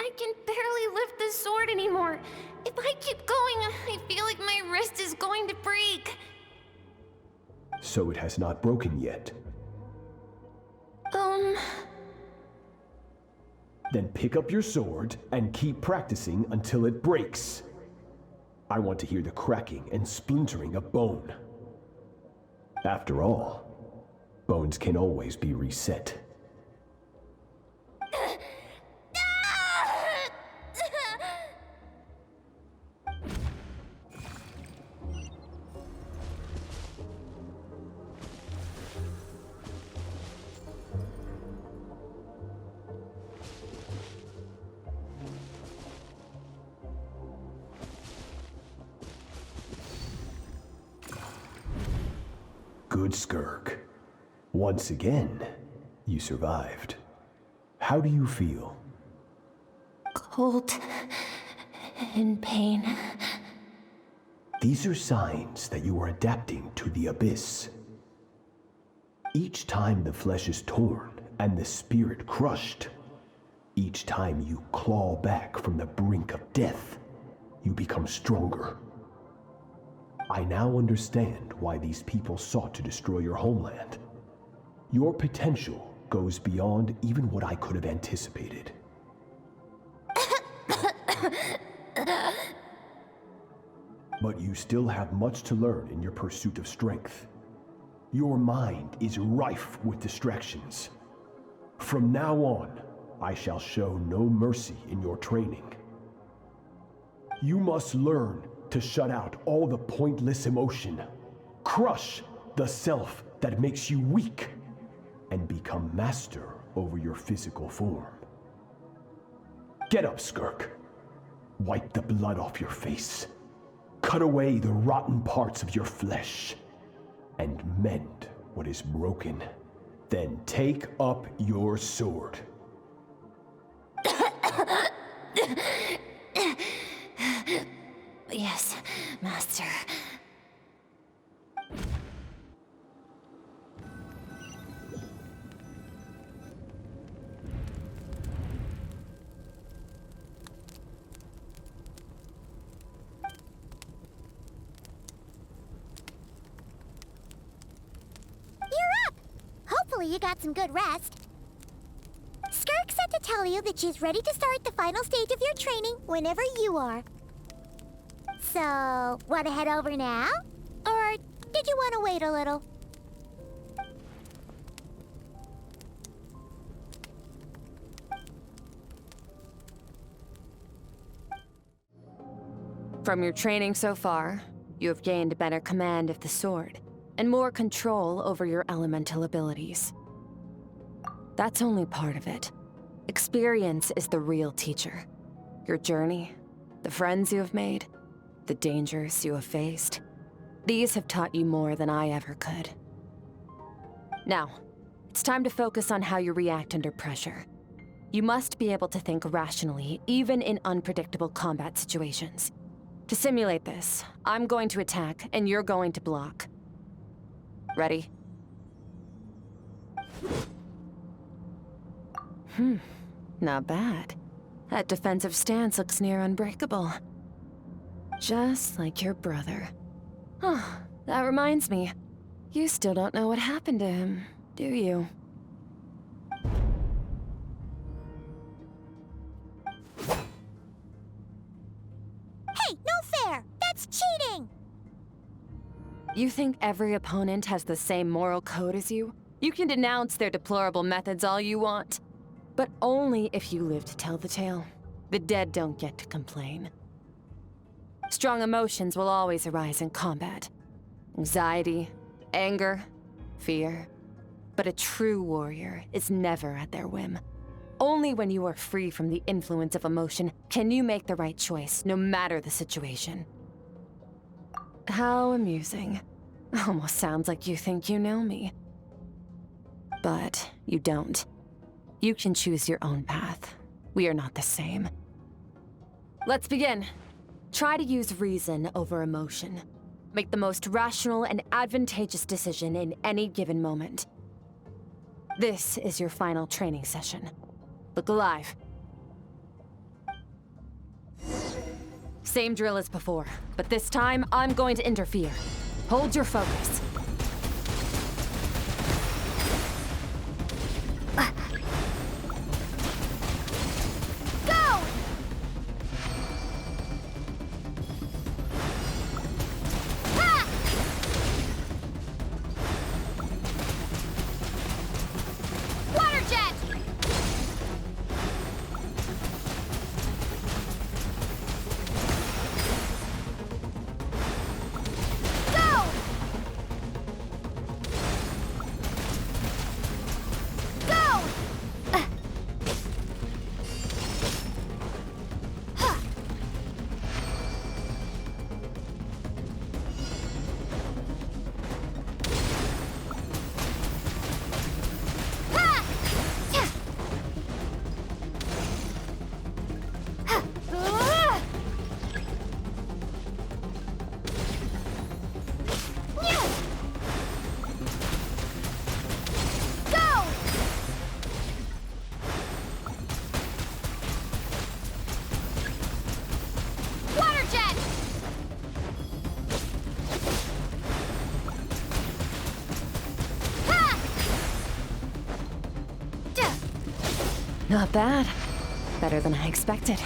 Speaker 9: I can barely lift the sword anymore. If I keep going, I feel like my wrist is going to break.
Speaker 12: So it has not broken yet. Then pick up your sword and keep practicing until it breaks. I want to hear the cracking and splintering of bone. After all, bones can always be reset. Good, Skirk. Once again, you survived. How do you feel?
Speaker 9: Cold and pain.
Speaker 12: These are signs that you are adapting to the abyss. Each time the flesh is torn and the spirit crushed, each time you claw back from the brink of death, you become stronger. I now understand why these people sought to destroy your homeland. Your potential goes beyond even what I could have anticipated. But you still have much to learn in your pursuit of strength. Your mind is rife with distractions. From now on, I shall show no mercy in your training. You must learn to shut out all the pointless emotion, crush the self that makes you weak, and become master over your physical form. Get up, Skirk. Wipe the blood off your face. Cut away the rotten parts of your flesh, and mend what is broken. Then take up your sword.
Speaker 9: Yes, Master.
Speaker 1: You're up! Hopefully you got some good rest. Skirk said to tell you that she's ready to start the final stage of your training whenever you are. So, want to head over now? Or did you want to wait a little?
Speaker 3: From your training so far, you have gained better command of the sword, and more control over your elemental abilities. That's only part of it. Experience is the real teacher. Your journey, the friends you have made, the dangers you have faced. These have taught you more than I ever could. Now, it's time to focus on how you react under pressure. You must be able to think rationally, even in unpredictable combat situations. To simulate this, I'm going to attack, and you're going to block. Ready? Not bad. That defensive stance looks near unbreakable. Just like your brother. Oh, that reminds me. You still don't know what happened to him, do you?
Speaker 1: Hey, no fair! That's cheating!
Speaker 3: You think every opponent has the same moral code as you? You can denounce their deplorable methods all you want, but only if you live to tell the tale. The dead don't get to complain. Strong emotions will always arise in combat. Anxiety, anger, fear. But a true warrior is never at their whim. Only when you are free from the influence of emotion can you make the right choice, no matter the situation. How amusing. Almost sounds like you think you know me. But you don't. You can choose your own path. We are not the same. Let's begin. Try to use reason over emotion. Make the most rational and advantageous decision in any given moment. This is your final training session. Look alive. Same drill as before, but this time I'm going to interfere. Hold your focus.
Speaker 1: Go! Ha! Water jet!
Speaker 3: Not bad. Better than I expected.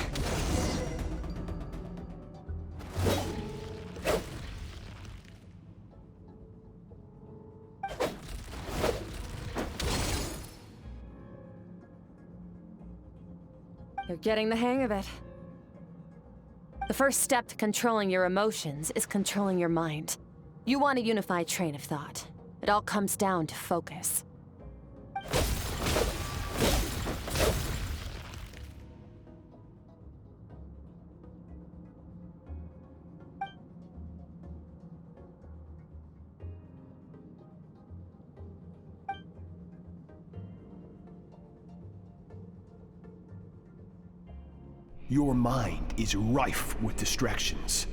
Speaker 3: You're getting the hang of it. The first step to controlling your emotions is controlling your mind. You want a unified train of thought. It all comes down to focus.
Speaker 12: Your mind is rife with distractions.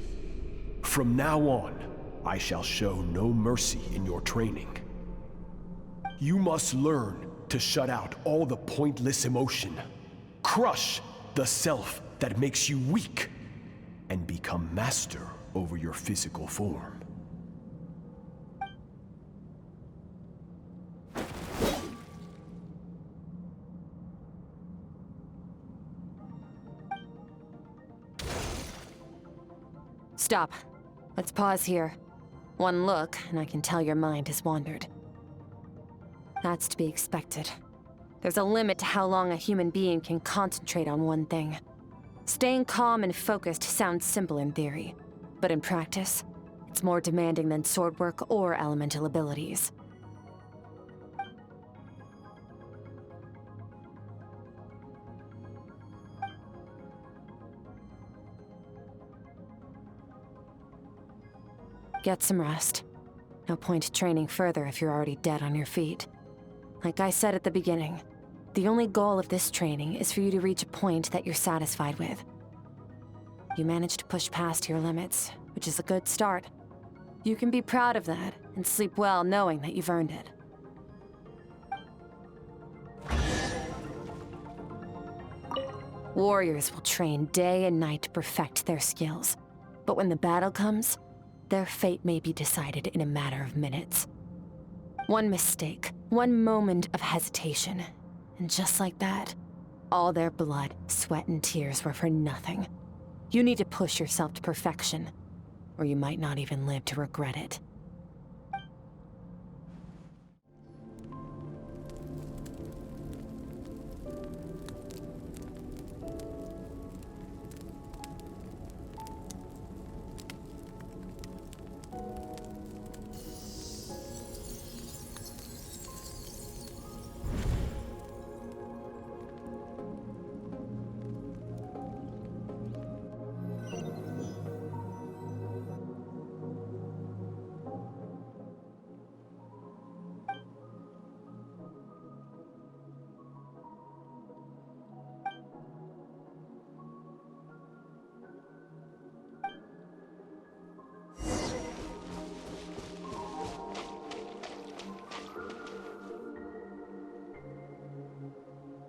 Speaker 12: From now on, I shall show no mercy in your training. You must learn to shut out all the pointless emotion, crush the self that makes you weak, and become master over your physical form.
Speaker 3: Stop. Let's pause here. One look, and I can tell your mind has wandered. That's to be expected. There's a limit to how long a human being can concentrate on one thing. Staying calm and focused sounds simple in theory, but in practice, it's more demanding than sword work or elemental abilities. Get some rest. No point training further if you're already dead on your feet. Like I said at the beginning, the only goal of this training is for you to reach a point that you're satisfied with. You managed to push past your limits, which is a good start. You can be proud of that and sleep well knowing that you've earned it. Warriors will train day and night to perfect their skills. But when the battle comes, their fate may be decided in a matter of minutes. One mistake, one moment of hesitation, and just like that, all their blood, sweat, and tears were for nothing. You need to push yourself to perfection, or you might not even live to regret it.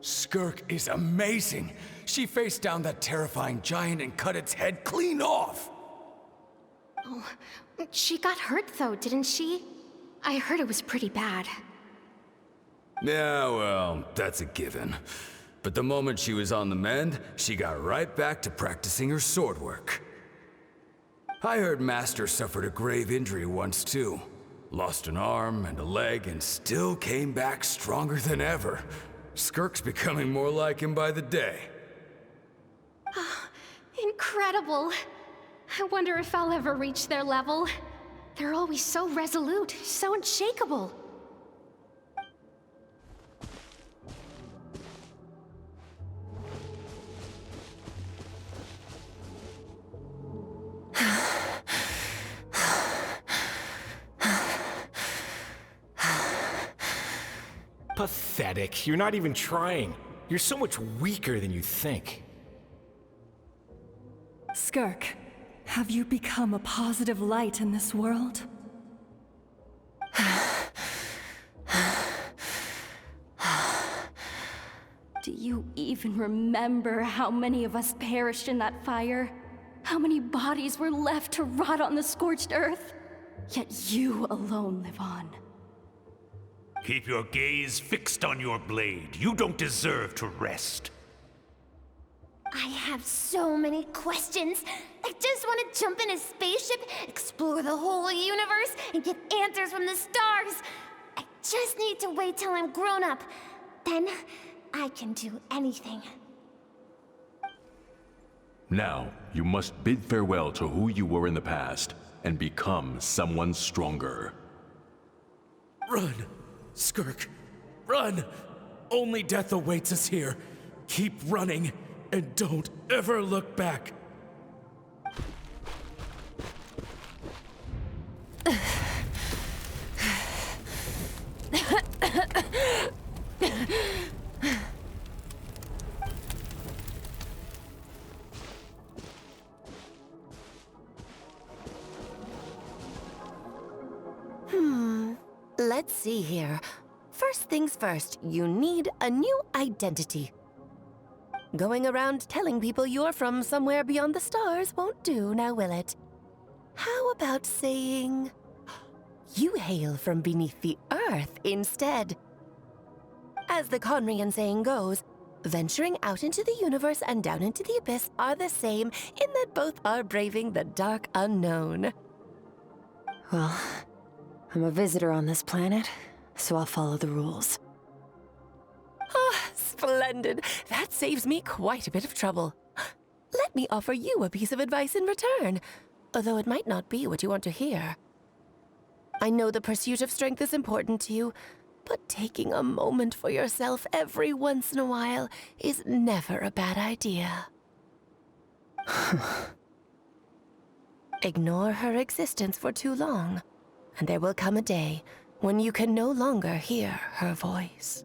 Speaker 15: Skirk is amazing. She faced down that terrifying giant and cut its head clean off.
Speaker 9: Oh, she got hurt though, didn't she? I heard it was pretty bad.
Speaker 15: Yeah, well, that's a given. But the moment she was on the mend, she got right back to practicing her sword work. I heard Master suffered a grave injury once too. Lost an arm and a leg and still came back stronger than ever. Skirk's becoming more like him by the day.
Speaker 9: Incredible. I wonder if I'll ever reach their level. They're always so resolute, so unshakable.
Speaker 11: Pathetic. You're not even trying. You're so much weaker than you think.
Speaker 8: Skirk, have you become a positive light in this world? Do you even remember how many of us perished in that fire? How many bodies were left to rot on the scorched earth? Yet you alone live on.
Speaker 11: Keep your gaze fixed on your blade. You don't deserve to rest.
Speaker 9: I have so many questions. I just want to jump in a spaceship, explore the whole universe, and get answers from the stars. I just need to wait till I'm grown up. Then, I can do anything.
Speaker 16: Now, you must bid farewell to who you were in the past, and become someone stronger.
Speaker 10: Run! Skirk, run! Only death awaits us here. Keep running, and don't ever look back.
Speaker 17: Let's see here. First things first, you need a new identity. Going around telling people you're from somewhere beyond the stars won't do, now will it? How about saying you hail from beneath the earth instead? As the Conrian saying goes, venturing out into the universe and down into the abyss are the same in that both are braving the dark unknown.
Speaker 3: Well, I'm a visitor on this planet, so I'll follow the rules.
Speaker 17: Ah, splendid. That saves me quite a bit of trouble. Let me offer you a piece of advice in return, although it might not be what you want to hear. I know the pursuit of strength is important to you, but taking a moment for yourself every once in a while is never a bad idea. Ignore her existence for too long, and there will come a day when you can no longer hear her voice.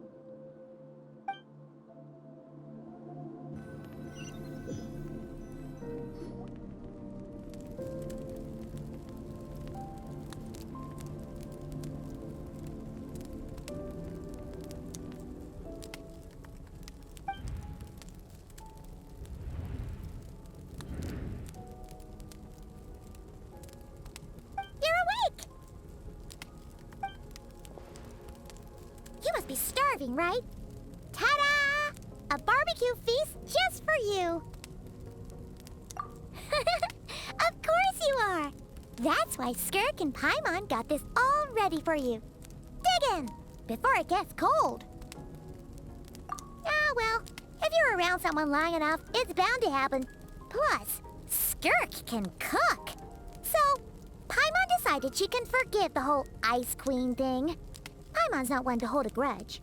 Speaker 1: exciting, right? Ta-da! A barbecue feast just for you! Of course you are! That's why Skirk and Paimon got this all ready for you. Dig in, before it gets cold. Ah, well, if you're around someone long enough, it's bound to happen. Plus, Skirk can cook. So, Paimon decided she can forgive the whole Ice Queen thing. Paimon's not one to hold a grudge.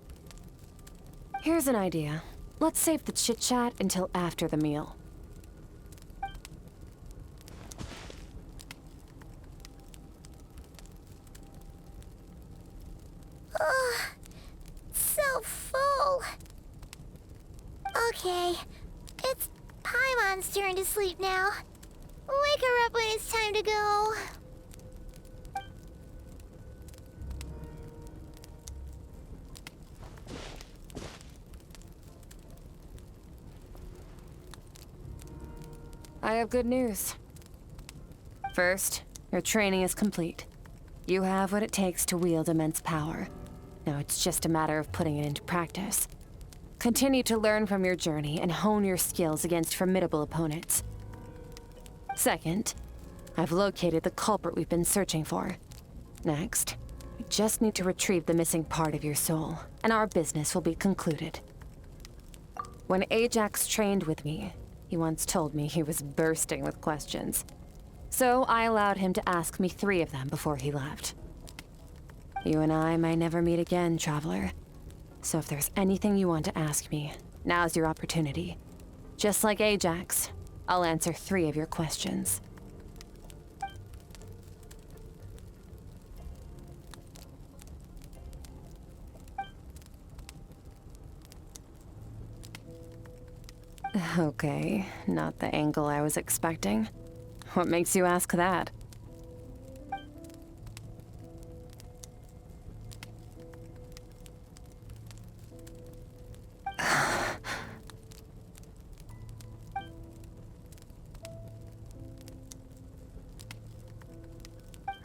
Speaker 3: Here's an idea. Let's save the chit-chat until after the meal.
Speaker 1: Ugh, so full. Okay, it's Paimon's turn to sleep now. Wake her up when it's time to go.
Speaker 3: I have good news. First, your training is complete. You have what it takes to wield immense power. Now it's just a matter of putting it into practice. Continue to learn from your journey and hone your skills against formidable opponents. Second, I've located the culprit we've been searching for. Next, we just need to retrieve the missing part of your soul, and our business will be concluded. When Ajax trained with me, he once told me he was bursting with questions. So I allowed him to ask me 3 of them before he left. You and I may never meet again, Traveler. So if there's anything you want to ask me, now's your opportunity. Just like Ajax, I'll answer 3 of your questions. Okay, not the angle I was expecting. What makes you ask that?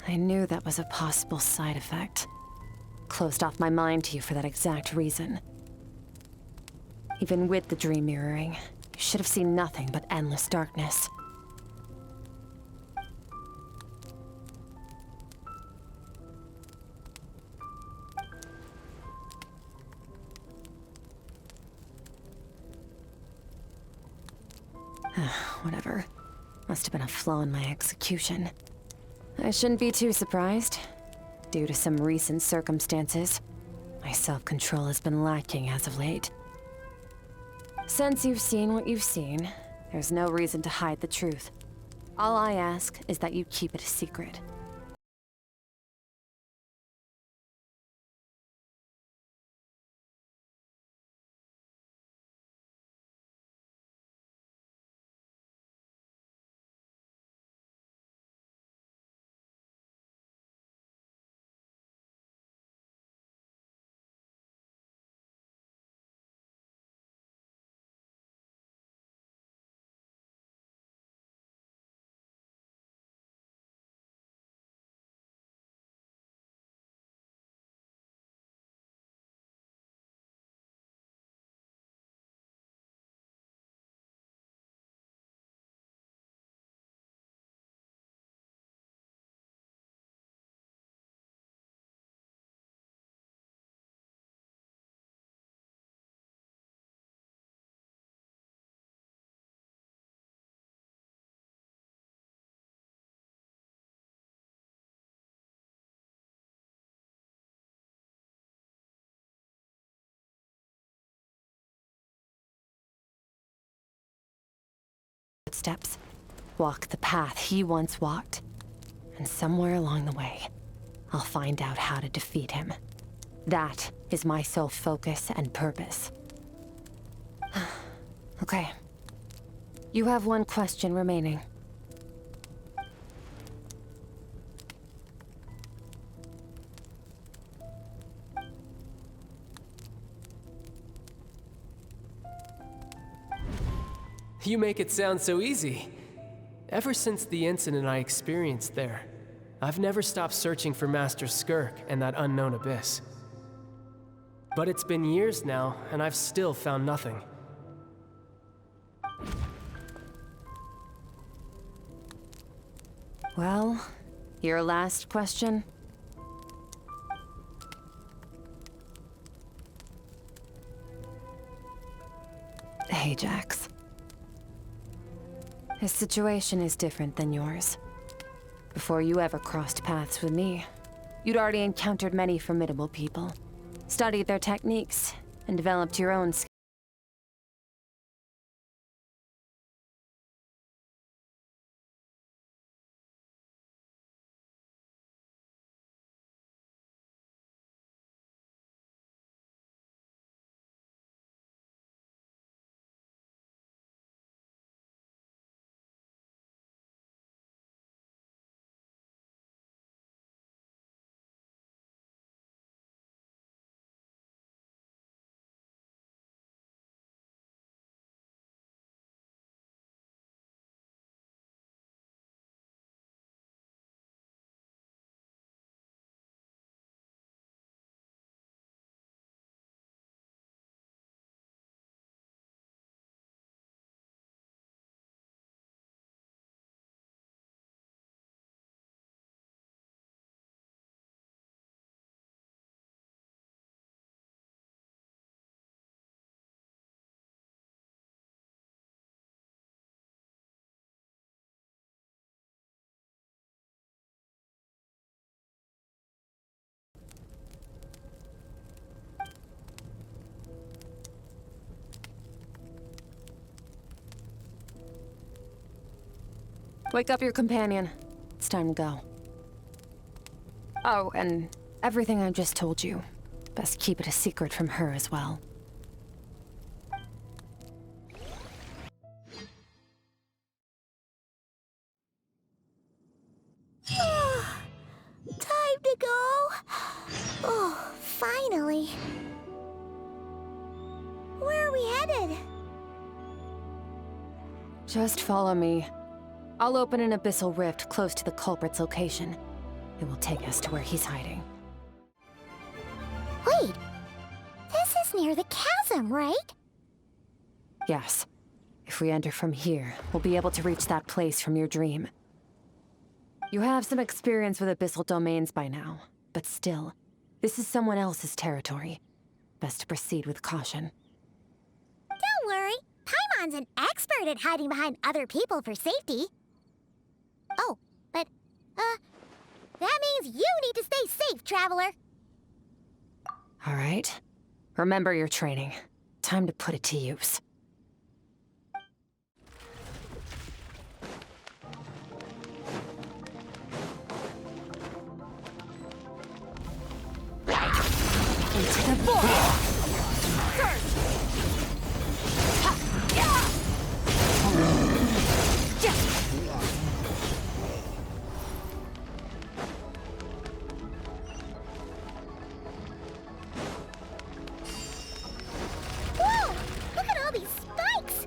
Speaker 3: I knew that was a possible side effect. Closed off my mind to you for that exact reason. Even with the dream mirroring, you should have seen nothing but endless darkness. Whatever. Must have been a flaw in my execution. I shouldn't be too surprised. Due to some recent circumstances, my self-control has been lacking as of late. Since you've seen what you've seen, there's no reason to hide the truth. All I ask is that you keep it a secret. Footsteps. Walk the path he once walked. And somewhere along the way, I'll find out how to defeat him. That is my sole focus and purpose. Okay. You have one question remaining.
Speaker 6: You make it sound so easy. Ever since the incident I experienced there, I've never stopped searching for Master Skirk and that unknown abyss. But it's been years now, and I've still found nothing.
Speaker 3: Well, your last question? Ajax. His situation is different than yours. Before you ever crossed paths with me, you'd already encountered many formidable people, studied their techniques, and developed your own skills. Wake up your companion. It's time to go. Oh, and everything I just told you. Best keep it a secret from her as well.
Speaker 1: Time to go. Oh, finally. Where are we headed?
Speaker 3: Just follow me. I'll open an abyssal rift close to the culprit's location. It will take us to where he's hiding.
Speaker 1: Wait. This is near the chasm, right?
Speaker 3: Yes. If we enter from here, we'll be able to reach that place from your dream. You have some experience with abyssal domains by now, but still, this is someone else's territory. Best to proceed with caution.
Speaker 1: Don't worry. Paimon's an expert at hiding behind other people for safety. Oh, but, that means you need to stay safe, traveler.
Speaker 3: All right. Remember your training. Time to put it to use. Into the void!
Speaker 1: Whoa! Look at all these spikes!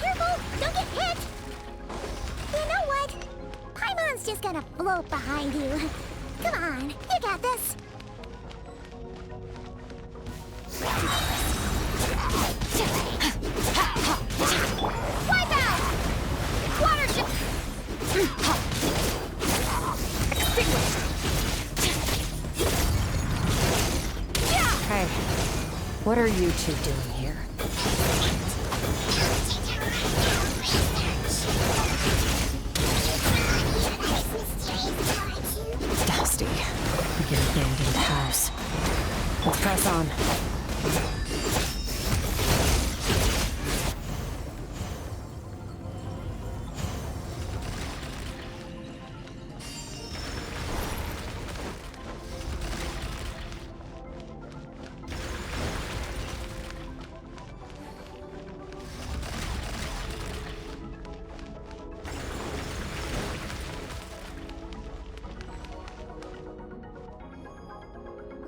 Speaker 1: Careful! Don't get hit! You know what? Paimon's just gonna float behind you. Come on, you got this! Wipe out! Water ship! Extinguish!
Speaker 3: Hey, what are you two doing here? Dusty, your abandoned house. Let's press on.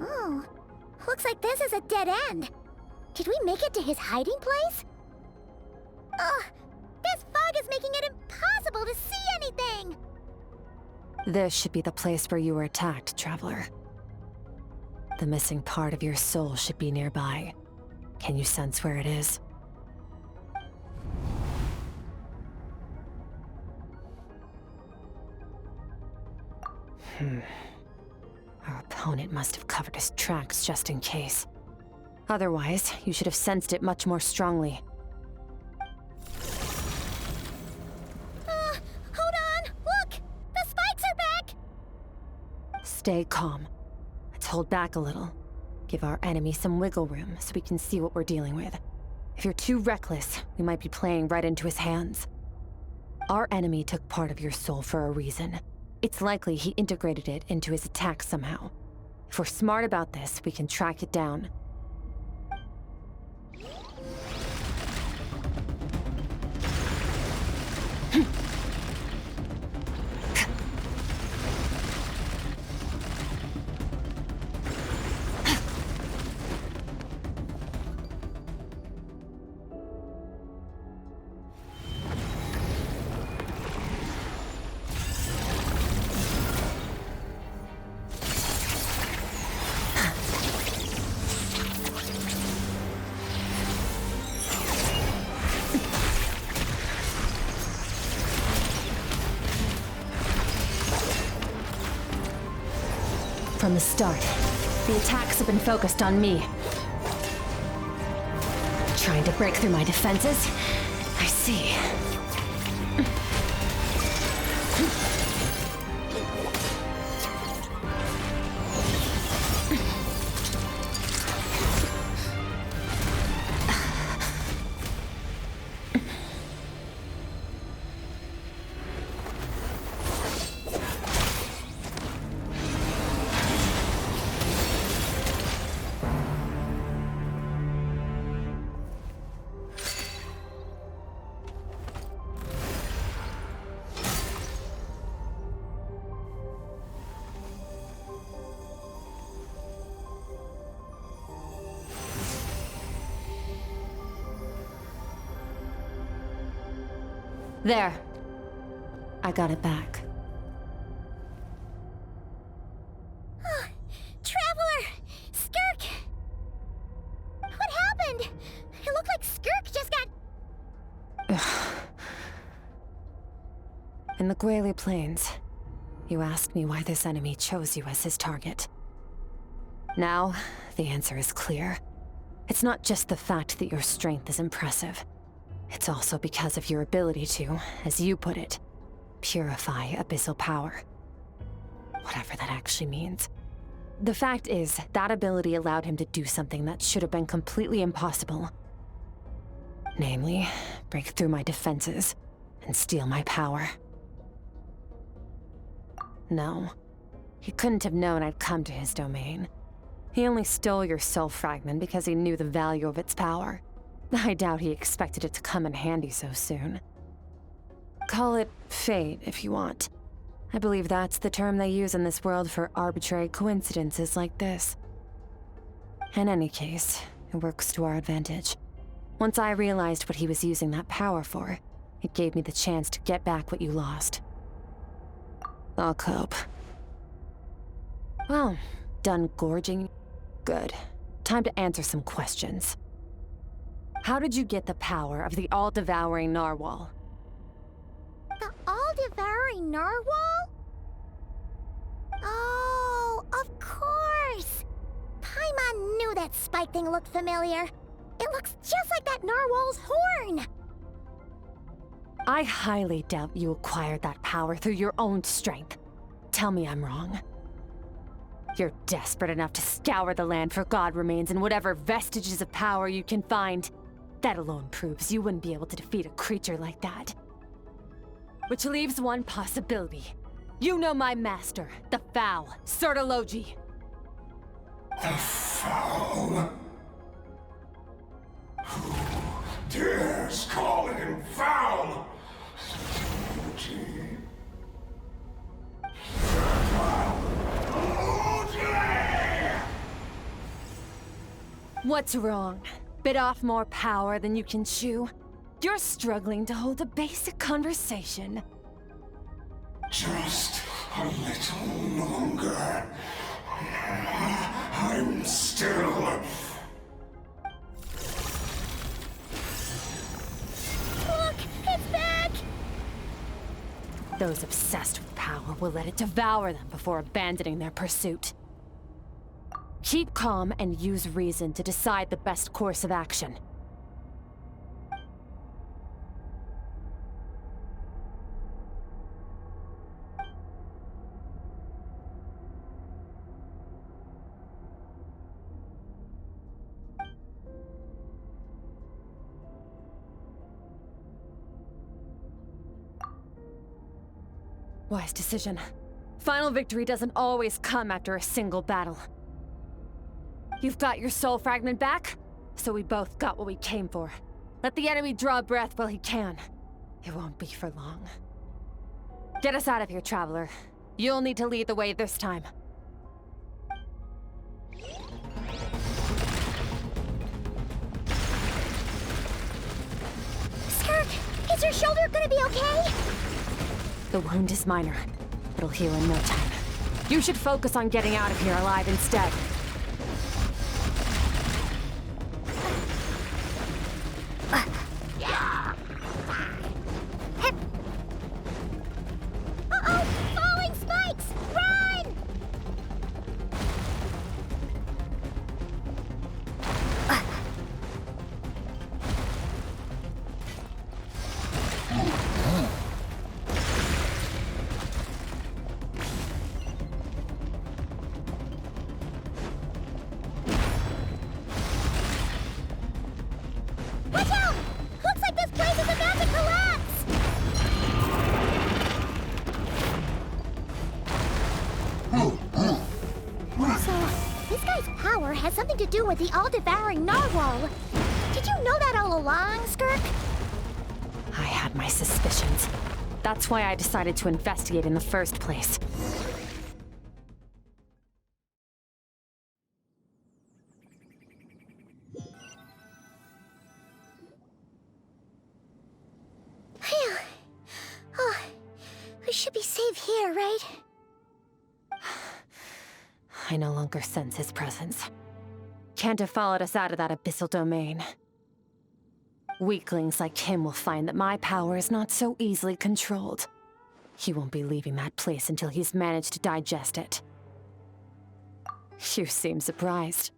Speaker 1: Oh, looks like this is a dead end. Did we make it to his hiding place? Ugh, this fog is making it impossible to see anything!
Speaker 3: This should be the place where you were attacked, Traveler. The missing part of your soul should be nearby. Can you sense where it is? Our opponent must have covered his tracks just in case. Otherwise, you should have sensed it much more strongly.
Speaker 1: Hold on! Look! The spikes are back!
Speaker 3: Stay calm. Let's hold back a little. Give our enemy some wiggle room so we can see what we're dealing with. If you're too reckless, we might be playing right into his hands. Our enemy took part of your soul for a reason. It's likely he integrated it into his attack somehow. If we're smart about this, we can track it down. From the start, the attacks have been focused on me. Trying to break through my defenses? I see. There. I got it back.
Speaker 1: Traveler! Skirk! What happened? It looked like Skirk just got...
Speaker 3: In the Gwali Plains, you asked me why this enemy chose you as his target. Now, the answer is clear. It's not just the fact that your strength is impressive. It's also because of your ability to, as you put it, purify abyssal power. Whatever that actually means. The fact is, that ability allowed him to do something that should have been completely impossible. Namely, break through my defenses and steal my power. No, he couldn't have known I'd come to his domain. He only stole your soul fragment because he knew the value of its power. I doubt he expected it to come in handy so soon. Call it fate, if you want. I believe that's the term they use in this world for arbitrary coincidences like this. In any case, it works to our advantage. Once I realized what he was using that power for, it gave me the chance to get back what you lost. I'll cope. Well, done gorging? Good. Time to answer some questions. How did you get the power of the all-devouring narwhal?
Speaker 1: The all-devouring narwhal? Oh, of course! Paimon knew that spike thing looked familiar. It looks just like that narwhal's horn!
Speaker 3: I highly doubt you acquired that power through your own strength. Tell me I'm wrong. You're desperate enough to scour the land for god remains and whatever vestiges of power you can find. That alone proves you wouldn't be able to defeat a creature like that. Which leaves one possibility. You know my master, the Foul, Sertologi.
Speaker 18: The Foul? Who dares call him Foul?
Speaker 3: What's wrong? Bit off more power than you can chew? You're struggling to hold a basic conversation.
Speaker 18: Just a little longer. I'm still...
Speaker 1: Look! It's back!
Speaker 3: Those obsessed with power will let it devour them before abandoning their pursuit. Keep calm and use reason to decide the best course of action. Wise decision. Final victory doesn't always come after a single battle. You've got your soul fragment back, so we both got what we came for. Let the enemy draw breath while he can. It won't be for long. Get us out of here, Traveler. You'll need to lead the way this time.
Speaker 1: Skirk, is your shoulder gonna be okay?
Speaker 3: The wound is minor. It'll heal in no time. You should focus on getting out of here alive instead.
Speaker 1: Uh-oh! Falling spikes! Run! Watch out! Looks like this place is about to collapse! So, this guy's power has something to do with the all-devouring narwhal. Did you know that all along, Skirk?
Speaker 3: I had my suspicions. That's why I decided to investigate in the first place.
Speaker 1: Phew. Oh, we should be safe here, right?
Speaker 3: I no longer sense his presence. Can't have followed us out of that abyssal domain. Weaklings like him will find that my power is not so easily controlled. He won't be leaving that place until he's managed to digest it. You seem surprised.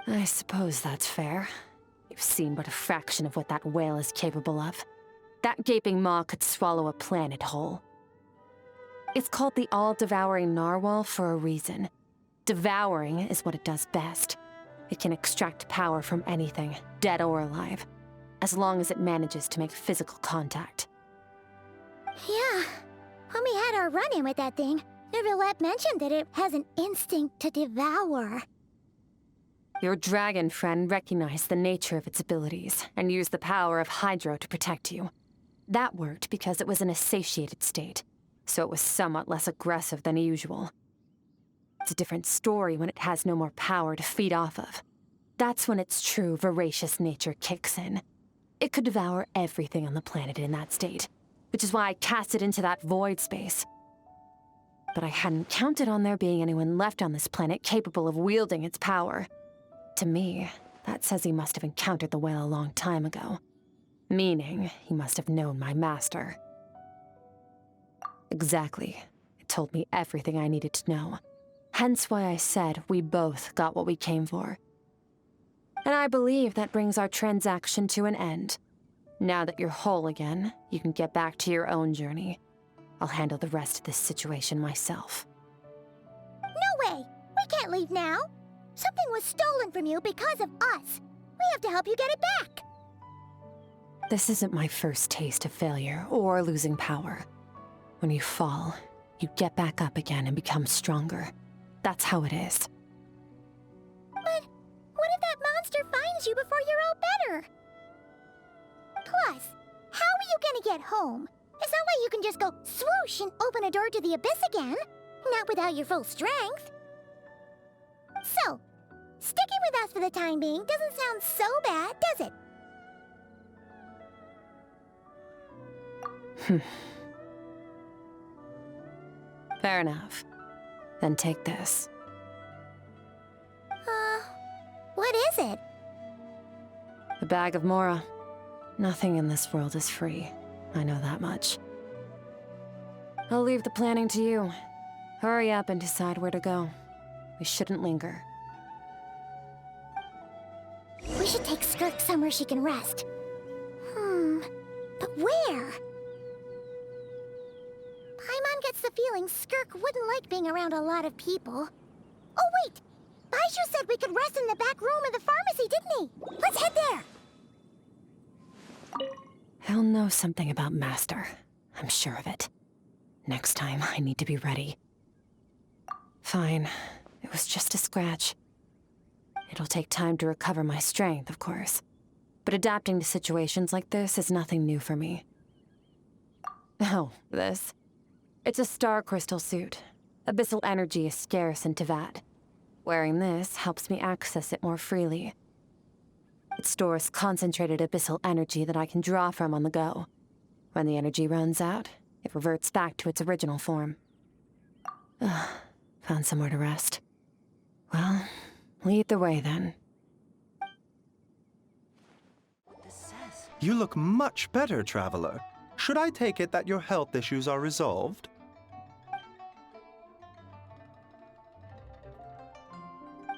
Speaker 3: I suppose that's fair. You've seen but a fraction of what that whale is capable of. That gaping maw could swallow a planet whole. It's called the all-devouring narwhal for a reason. Devouring is what it does best. It can extract power from anything, dead or alive, as long as it manages to make physical contact.
Speaker 1: Yeah. When we had our run-in with that thing, Neverlet mentioned that it has an instinct to devour.
Speaker 3: Your dragon friend recognized the nature of its abilities and used the power of Hydro to protect you. That worked because it was in a satiated state, so it was somewhat less aggressive than usual. It's a different story when it has no more power to feed off of. That's when its true voracious nature kicks in. It could devour everything on the planet in that state, which is why I cast it into that void space. But I hadn't counted on there being anyone left on this planet capable of wielding its power. To me, that says he must have encountered the whale a long time ago. Meaning, he must have known my master. Exactly. It told me everything I needed to know. Hence why I said we both got what we came for. And I believe that brings our transaction to an end. Now that you're whole again, you can get back to your own journey. I'll handle the rest of this situation myself.
Speaker 1: No way! We can't leave now! Something was stolen from you because of us! We have to help you get it back!
Speaker 3: This isn't my first taste of failure or losing power. When you fall, you get back up again and become stronger. That's how it is.
Speaker 1: But what if that monster finds you before you're all better? Plus, how are you gonna get home? It's not like you can just go swoosh and open a door to the abyss again. Not without your full strength. So, sticking with us for the time being doesn't sound so bad, does it?
Speaker 3: Fair enough. Then take this.
Speaker 1: it?
Speaker 3: A bag of Mora. Nothing in this world is free. I know that much. I'll leave the planning to you. Hurry up and decide where to go. We shouldn't linger.
Speaker 1: We should take Skirk somewhere she can rest. But where? Paimon gets the feeling Skirk wouldn't like being around a lot of people. Oh wait! Baizhu said we could rest in the back room of the pharmacy, didn't he? Let's head there!
Speaker 3: He'll know something about Master. I'm sure of it. Next time, I need to be ready. Fine. It was just a scratch. It'll take time to recover my strength, of course. But adapting to situations like this is nothing new for me. Oh, this. It's a star crystal suit. Abyssal energy is scarce in Tevat. Wearing this helps me access it more freely. It stores concentrated abyssal energy that I can draw from on the go. When the energy runs out, it reverts back to its original form. Found somewhere to rest. Well, lead the way then.
Speaker 2: You look much better, Traveler. Should I take it that your health issues are resolved?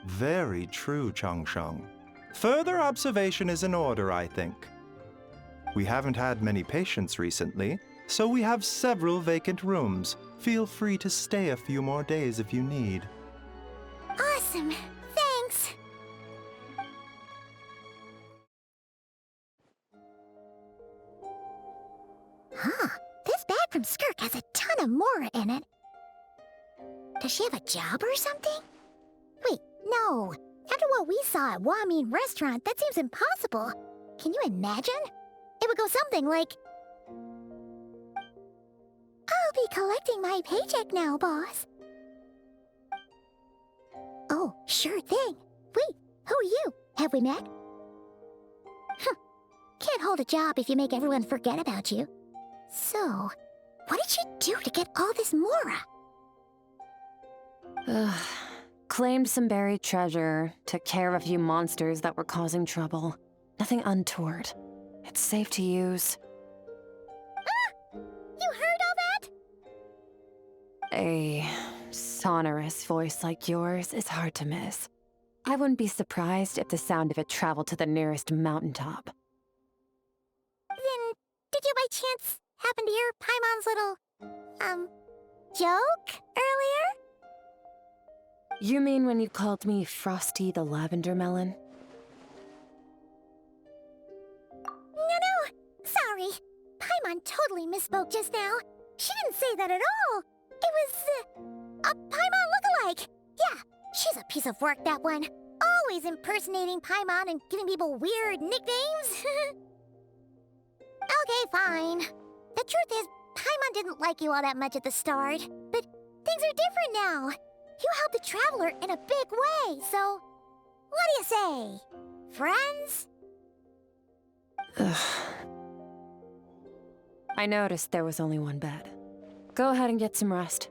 Speaker 2: Very true, Changsheng. Further observation is in order, I think. We haven't had many patients recently, so we have several vacant rooms. Feel free to stay a few more days if you need.
Speaker 1: Awesome! Thanks! Huh. This bag from Skirk has a ton of Mora in it. Does she have a job or something? Wait, no. After what we saw at Wamin Restaurant, that seems impossible. Can you imagine? It would go something like... I'll be collecting my paycheck now, boss. Oh, sure thing. Wait, who are you? Have we met? Can't hold a job if you make everyone forget about you. So, what did she do to get all this Mora?
Speaker 3: Claimed some buried treasure, took care of a few monsters that were causing trouble. Nothing untoward. It's safe to use.
Speaker 1: Ah! You heard all that?
Speaker 3: A sonorous voice like yours is hard to miss. I wouldn't be surprised if the sound of it traveled to the nearest mountaintop.
Speaker 1: Then, did you by chance happen to hear Paimon's little, joke earlier?
Speaker 3: You mean when you called me Frosty the Lavender Melon?
Speaker 1: No, sorry. Paimon totally misspoke just now. She didn't say that at all. It was, a Paimon lookalike. Yeah, she's a piece of work, that one. Always impersonating Paimon and giving people weird nicknames. Okay, fine. The truth is, Paimon didn't like you all that much at the start, but things are different now. You helped the Traveler in a big way, so what do you say? Friends?
Speaker 3: I noticed there was only one bed. Go ahead and get some rest.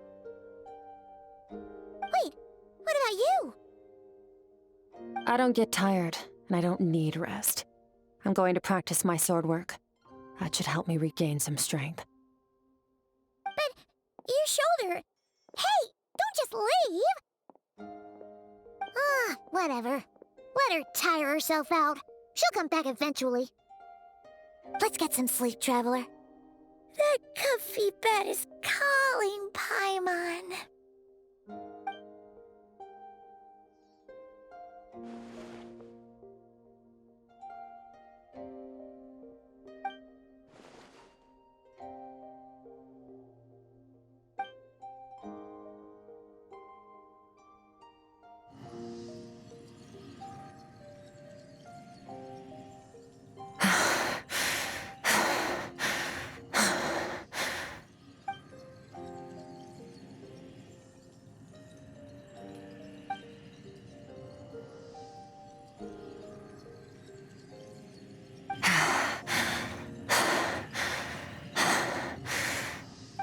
Speaker 1: Wait, what about you?
Speaker 3: I don't get tired, and I don't need rest. I'm going to practice my sword work. That should help me regain some strength.
Speaker 1: But your shoulder... Hey, don't just leave! Whatever. Let her tire herself out. She'll come back eventually. Let's get some sleep, Traveler. That comfy bed is calling, Paimon.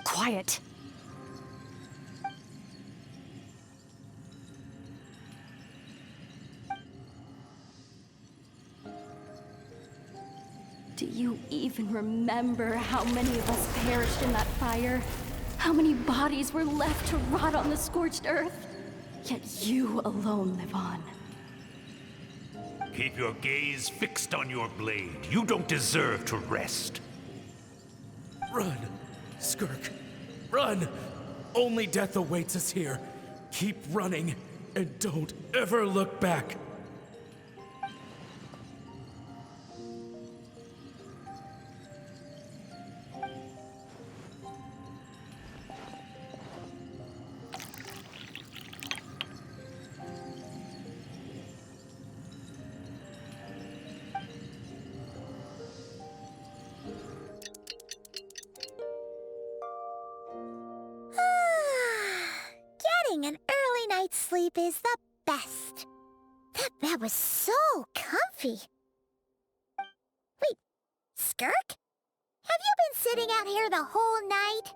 Speaker 3: Quiet.
Speaker 8: Do you even remember how many of us perished in that fire? How many bodies were left to rot on the scorched earth? Yet you alone live on.
Speaker 11: Keep your gaze fixed on your blade. You don't deserve to rest.
Speaker 10: Run, Skirk, run! Only death awaits us here. Keep running, and don't ever look back.
Speaker 1: Getting an early night's sleep is the best. That bed was so comfy. Wait, Skirk? Have you been sitting out here the whole night?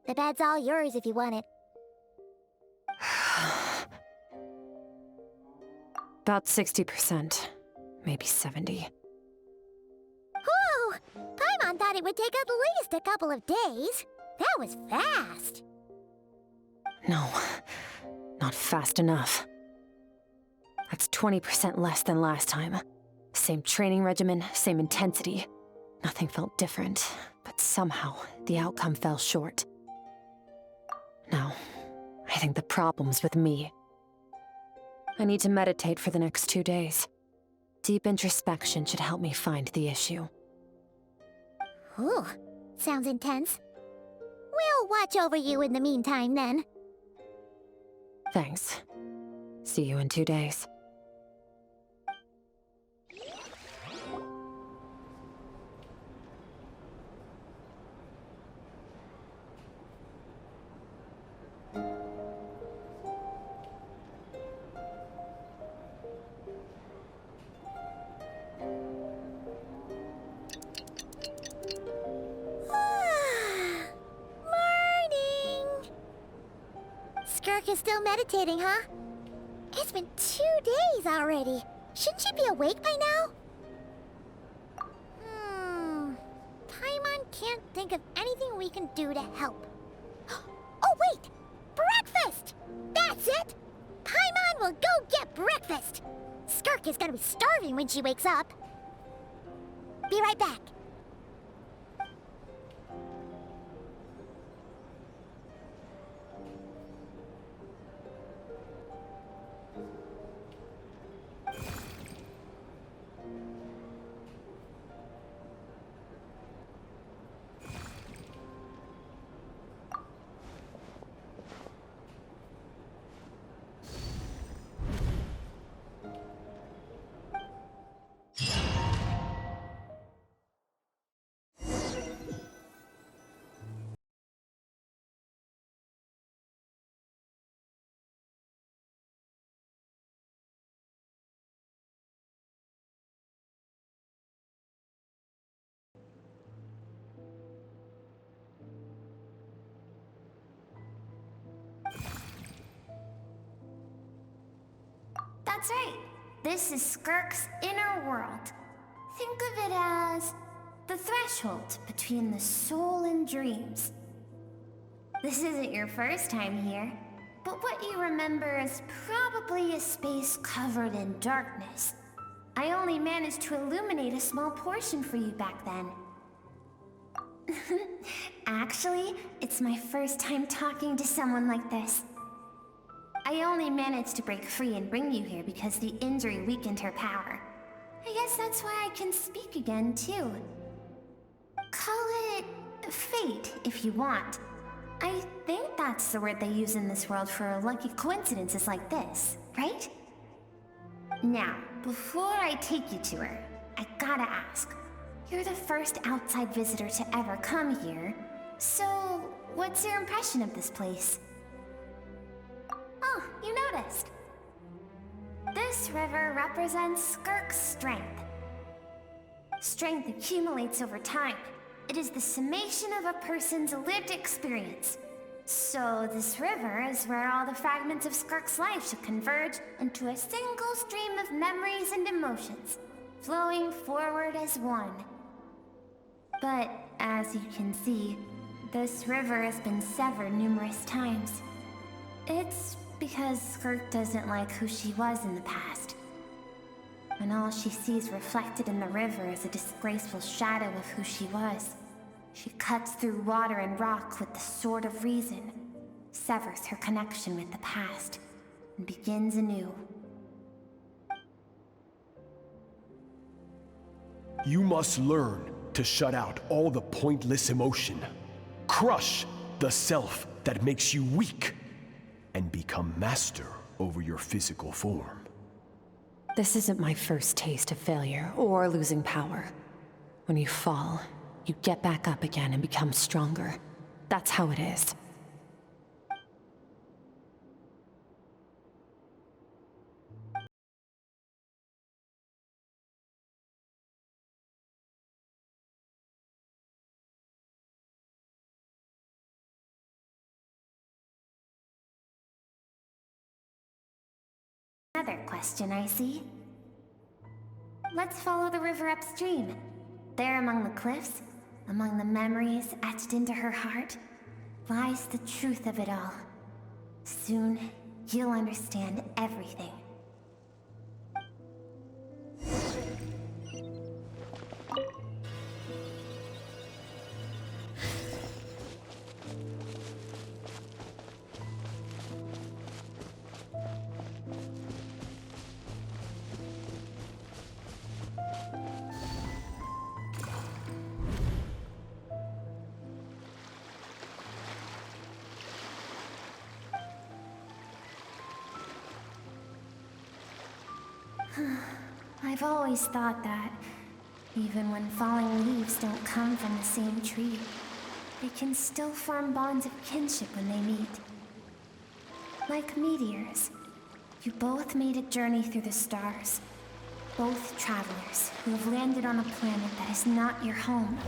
Speaker 1: The bed's all yours if you want it.
Speaker 3: About 60%, maybe 70.
Speaker 1: Whoa! Paimon thought it would take at least a couple of days. That was fast.
Speaker 3: No, not fast enough. That's 20% less than last time. Same training regimen, same intensity. Nothing felt different, but somehow the outcome fell short. No, I think the problem's with me. I need to meditate for the next 2 days. Deep introspection should help me find the issue.
Speaker 1: Ooh, sounds intense. We'll watch over you in the meantime, then.
Speaker 3: Thanks. See you in 2 days.
Speaker 1: Skirk is still meditating, huh? It's been 2 days already. Shouldn't she be awake by now? Paimon can't think of anything we can do to help. Oh, wait! Breakfast! That's it! Paimon will go get breakfast! Skirk is gonna be starving when she wakes up. Be right back.
Speaker 9: That's right. This is Skirk's inner world. Think of it as the threshold between the soul and dreams. This isn't your first time here, but what you remember is probably a space covered in darkness. I only managed to illuminate a small portion for you back then. Actually, it's my first time talking to someone like this. I only managed to break free and bring you here because the injury weakened her power. I guess that's why I can speak again, too. Call it fate, if you want. I think that's the word they use in this world for lucky coincidences like this, right? Now, before I take you to her, I gotta ask. You're the first outside visitor to ever come here, so what's your impression of this place? Oh, you noticed. This river represents Skirk's strength. Strength accumulates over time. It is the summation of a person's lived experience. So this river is where all the fragments of Skirk's life should converge into a single stream of memories and emotions, flowing forward as one. But, as you can see, this river has been severed numerous times. It's because Skirk doesn't like who she was in the past. And all she sees reflected in the river is a disgraceful shadow of who she was. She cuts through water and rock with the sword of reason, severs her connection with the past, and begins anew.
Speaker 12: You must learn to shut out all the pointless emotion. Crush the self that makes you weak, and become master over your physical form.
Speaker 3: This isn't my first taste of failure or losing power. When you fall, you get back up again and become stronger. That's how it is.
Speaker 9: Another question I see. Let's follow the river upstream. There among the cliffs, among the memories etched into her heart, lies the truth of it all. Soon, you'll understand everything. I've always thought that, even when falling leaves don't come from the same tree, they can still form bonds of kinship when they meet. Like meteors, you both made a journey through the stars. Both travelers who have landed on a planet that is not your home.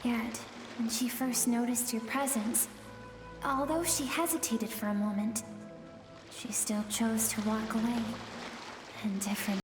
Speaker 9: Yet, when she first noticed your presence, although she hesitated for a moment, she still chose to walk away. And different.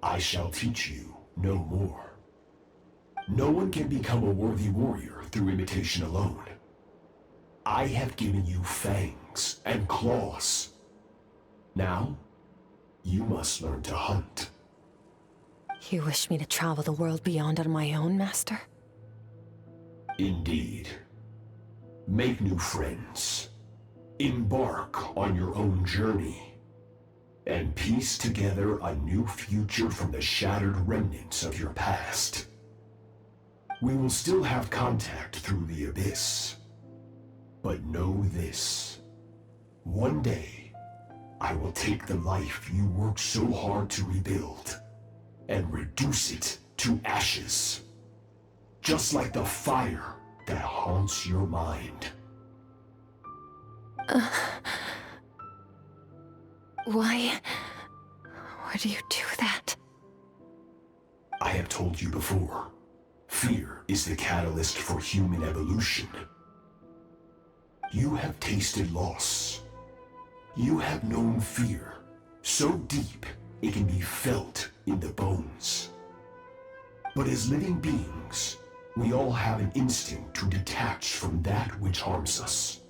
Speaker 12: I shall teach you no more. No one can become a worthy warrior through imitation alone. I have given you fangs and claws. Now, you must learn to hunt.
Speaker 3: You wish me to travel the world beyond on my own, Master?
Speaker 12: Indeed. Make new friends. Embark on your own journey. And piece together a new future from the shattered remnants of your past. We will still have contact through the abyss. But know this. One day, I will take the life you worked so hard to rebuild and reduce it to ashes. Just like the fire that haunts your mind.
Speaker 3: Why do you do that?
Speaker 12: I have told you before, fear is the catalyst for human evolution. You have tasted loss. You have known fear, so deep it can be felt in the bones. But as living beings, We all have an instinct to detach from that which harms us.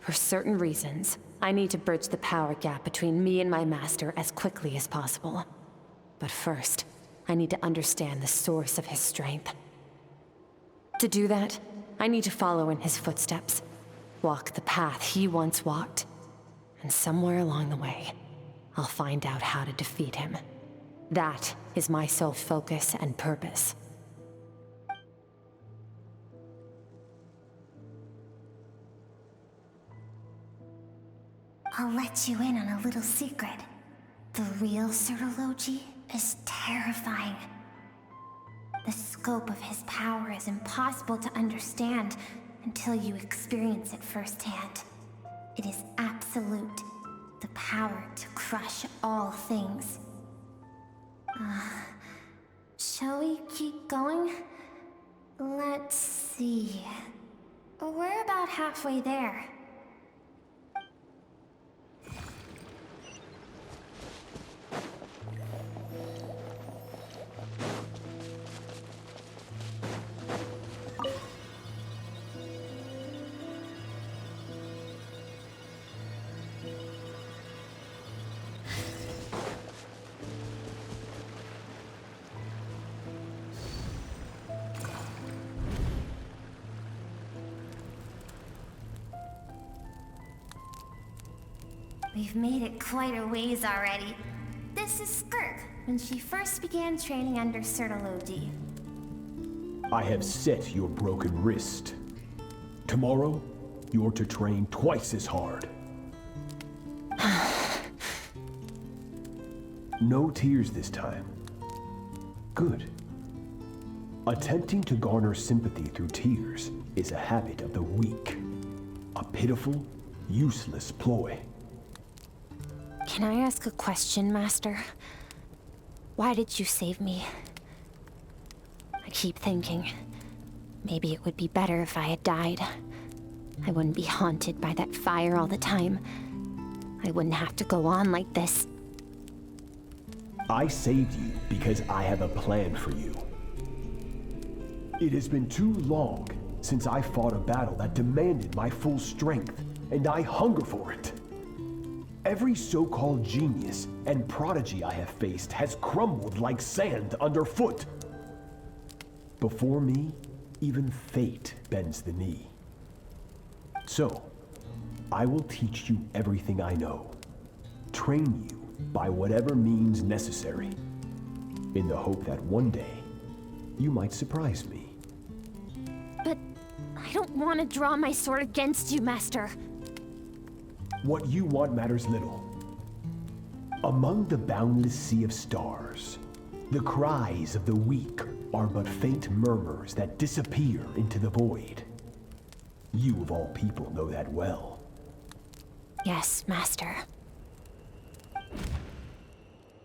Speaker 3: For certain reasons, I need to bridge the power gap between me and my master as quickly as possible. But first, I need to understand the source of his strength. To do that, I need to follow in his footsteps, walk the path he once walked, and somewhere along the way, I'll find out how to defeat him. That is my sole focus and purpose.
Speaker 9: I'll let you in on a little secret. The real Certology is terrifying. The scope of his power is impossible to understand until you experience it firsthand. It is absolute, the power to crush all things. Shall we keep going? Let's see. We're about halfway there. We've made it quite a ways already. This is Skirk, when she first began training under Certology.
Speaker 12: I have set your broken wrist. Tomorrow, you're to train twice as hard. No tears this time. Good. Attempting to garner sympathy through tears is a habit of the weak. A pitiful, useless ploy.
Speaker 9: Can I ask a question, Master? Why did you save me? I keep thinking, maybe it would be better if I had died. I wouldn't be haunted by that fire all the time. I wouldn't have to go on like this.
Speaker 12: I saved you because I have a plan for you. It has been too long since I fought a battle that demanded my full strength, and I hunger for it. Every so-called genius and prodigy I have faced has crumbled like sand underfoot. Before me, even fate bends the knee. So, I will teach you everything I know. Train you by whatever means necessary, in the hope that one day, you might surprise me.
Speaker 9: But I don't want to draw my sword against you, Master.
Speaker 12: What you want matters little. Among the boundless sea of stars, the cries of the weak are but faint murmurs that disappear into the void. You of all people know that well.
Speaker 9: Yes, Master.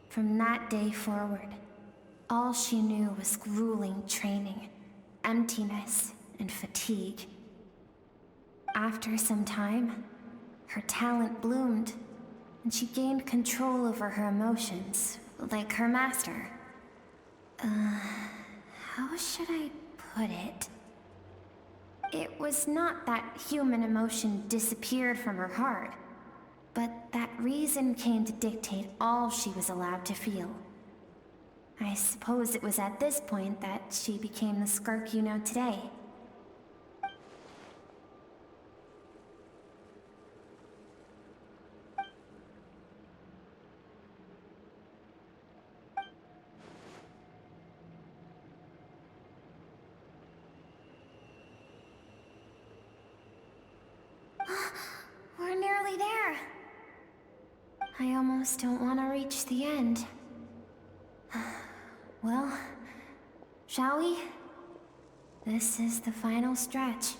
Speaker 9: From that day forward, all she knew was grueling training, emptiness, and fatigue. After some time, her talent bloomed, and she gained control over her emotions, like her master. How should I put it? It was not that human emotion disappeared from her heart, but that reason came to dictate all she was allowed to feel. I suppose it was at this point that she became the Skirk you know today. We're nearly there. I almost don't want to reach the end. Well, shall we? This is the final stretch.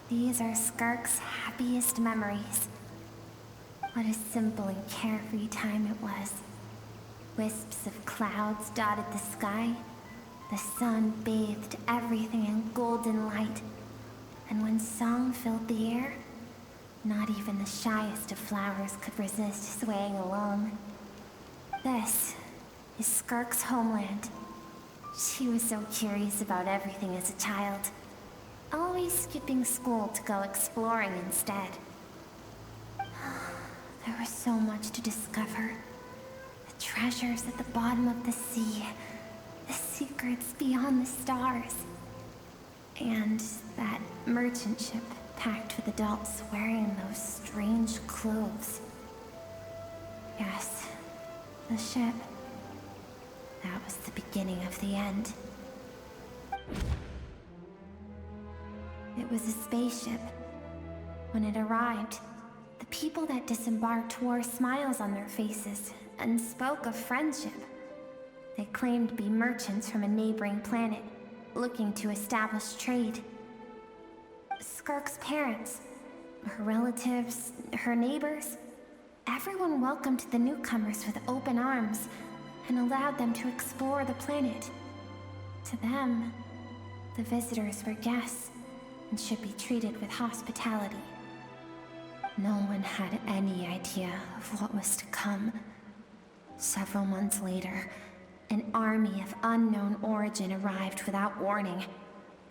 Speaker 9: These are Skirk's happiest memories. What a simple and carefree time it was. Wisps of clouds dotted the sky. The sun bathed everything in golden light. And when song filled the air, not even the shyest of flowers could resist swaying along. This is Skirk's homeland. She was so curious about everything as a child. Always skipping school to go exploring instead. There was so much to discover. The treasures at the bottom of the sea. The secrets beyond the stars. And that merchant ship packed with adults wearing those strange clothes. Yes, the ship. That was the beginning of the end. It was a spaceship. When it arrived, the people that disembarked wore smiles on their faces and spoke of friendship. They claimed to be merchants from a neighboring planet, looking to establish trade. Skirk's parents, her relatives, her neighbors, everyone welcomed the newcomers with open arms and allowed them to explore the planet. To them, the visitors were guests and should be treated with hospitality. No one had any idea of what was to come. Several months later, an army of unknown origin arrived without warning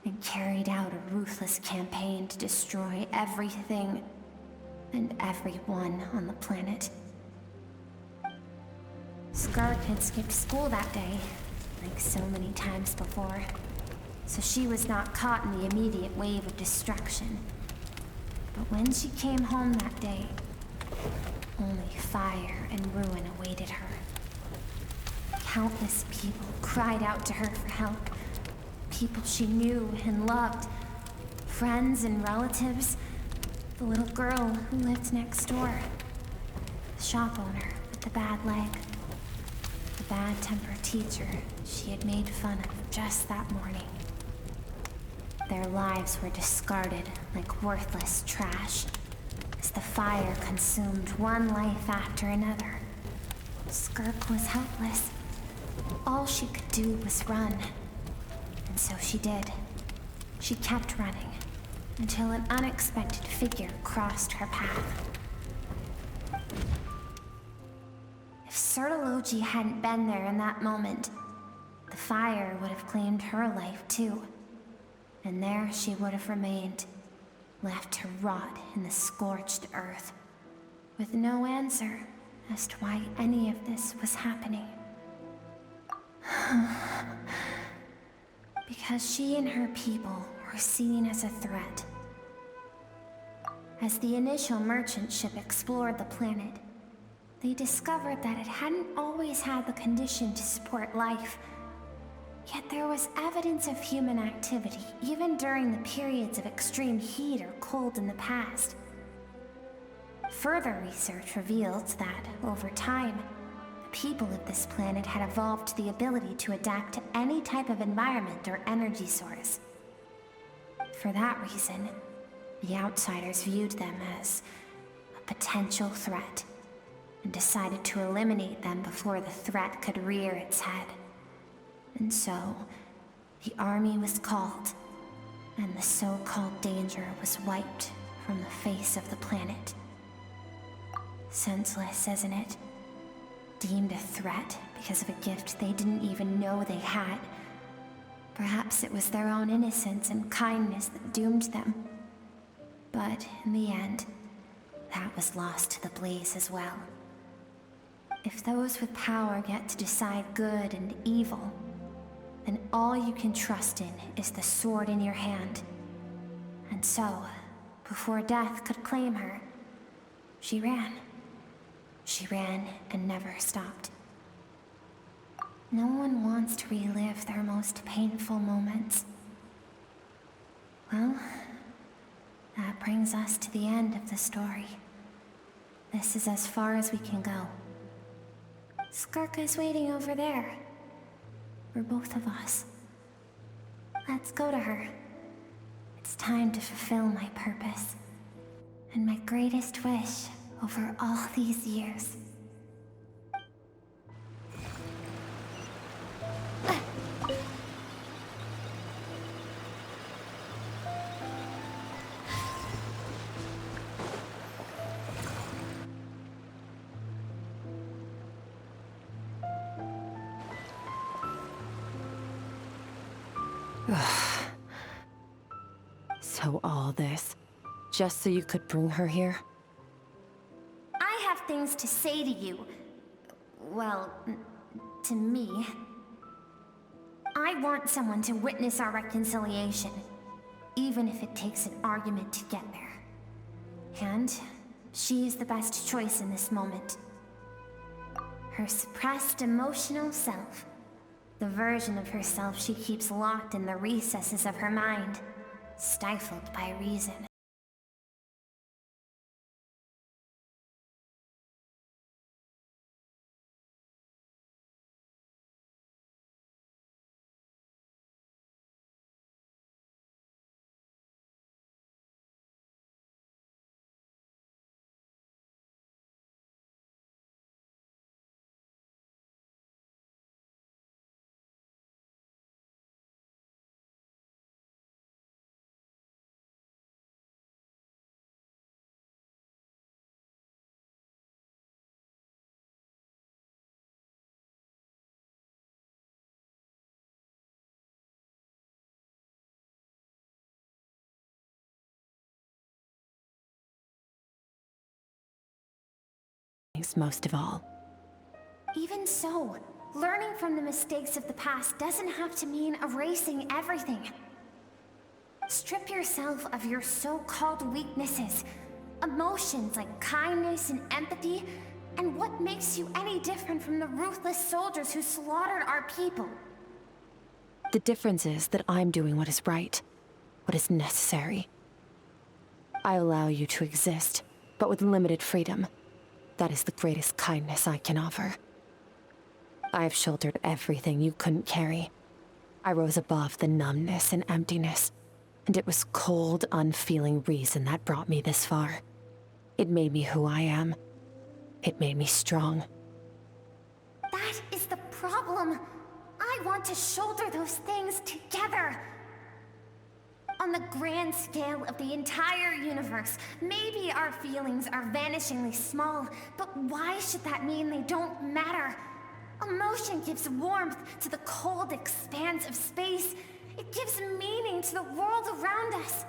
Speaker 9: and carried out a ruthless campaign to destroy everything and everyone on the planet. Skirk had skipped school that day, like so many times before, so she was not caught in the immediate wave of destruction. But when she came home that day, only fire and ruin awaited her. Countless people cried out to her for help. People she knew and loved. Friends and relatives. The little girl who lived next door. The shop owner with the bad leg. The bad-tempered teacher she had made fun of just that morning. Their lives were discarded like worthless trash as the fire consumed one life after another. Skirk was helpless. All she could do was run. And so she did. She kept running until an unexpected figure crossed her path. If Sertology hadn't been there in that moment, the fire would have claimed her life too. And there she would have remained, left to rot in the scorched earth, with no answer as to why any of this was happening. Because she and her people were seen as a threat. As the initial merchant ship explored the planet, they discovered that it hadn't always had the condition to support life. Yet there was evidence of human activity, even during the periods of extreme heat or cold in the past. Further research revealed that, over time, the people of this planet had evolved the ability to adapt to any type of environment or energy source. For that reason, the outsiders viewed them as a potential threat, and decided to eliminate them before the threat could rear its head. And so, the army was called, and the so-called danger was wiped from the face of the planet. Senseless, isn't it? Deemed a threat because of a gift they didn't even know they had. Perhaps it was their own innocence and kindness that doomed them. But in the end, that was lost to the blaze as well. If those with power get to decide good and evil, then all you can trust in is the sword in your hand. And so, before death could claim her, she ran. She ran and never stopped. No one wants to relive their most painful moments. Well, that brings us to the end of the story. This is as far as we can go. Skirk is waiting over there. For both of us. Let's go to her. It's time to fulfill my purpose. And my greatest wish over all these years.
Speaker 3: So all this, just so you could bring her here?
Speaker 9: I have things to say to you. Well, to me. I want someone to witness our reconciliation, even if it takes an argument to get there. And she is the best choice in this moment. Her suppressed emotional self. The version of herself she keeps locked in the recesses of her mind, stifled by reason.
Speaker 3: Most of all.
Speaker 9: Even so, learning from the mistakes of the past doesn't have to mean erasing everything. Strip yourself of your so-called weaknesses, emotions like kindness and empathy, and what makes you any different from the ruthless soldiers who slaughtered our people?
Speaker 3: The difference is that I'm doing what is right, what is necessary. I allow you to exist, but with limited freedom. That is the greatest kindness I can offer. I have shouldered everything you couldn't carry. I rose above the numbness and emptiness, and it was cold, unfeeling reason that brought me this far. It made me who I am. It made me strong.
Speaker 9: That is the problem. I want to shoulder those things together. On the grand scale of the entire universe, maybe our feelings are vanishingly small, but why should that mean they don't matter? Emotion gives warmth to the cold expanse of space. It gives meaning to the world around us.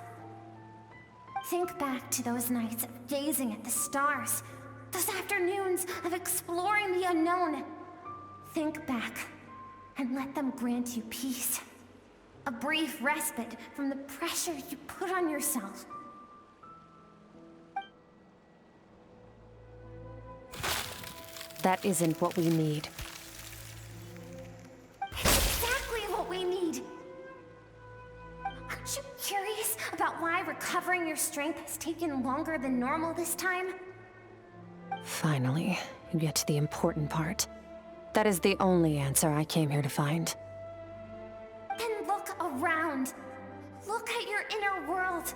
Speaker 9: Think back to those nights of gazing at the stars, those afternoons of exploring the unknown. Think back, and let them grant you peace. A brief respite from the pressure you put on yourself.
Speaker 3: That isn't what we need.
Speaker 9: It's exactly what we need! Aren't you curious about why recovering your strength has taken longer than normal this time?
Speaker 3: Finally, you get to the important part. That is the only answer I came here to find.
Speaker 9: Then look around. Look Look at your inner world.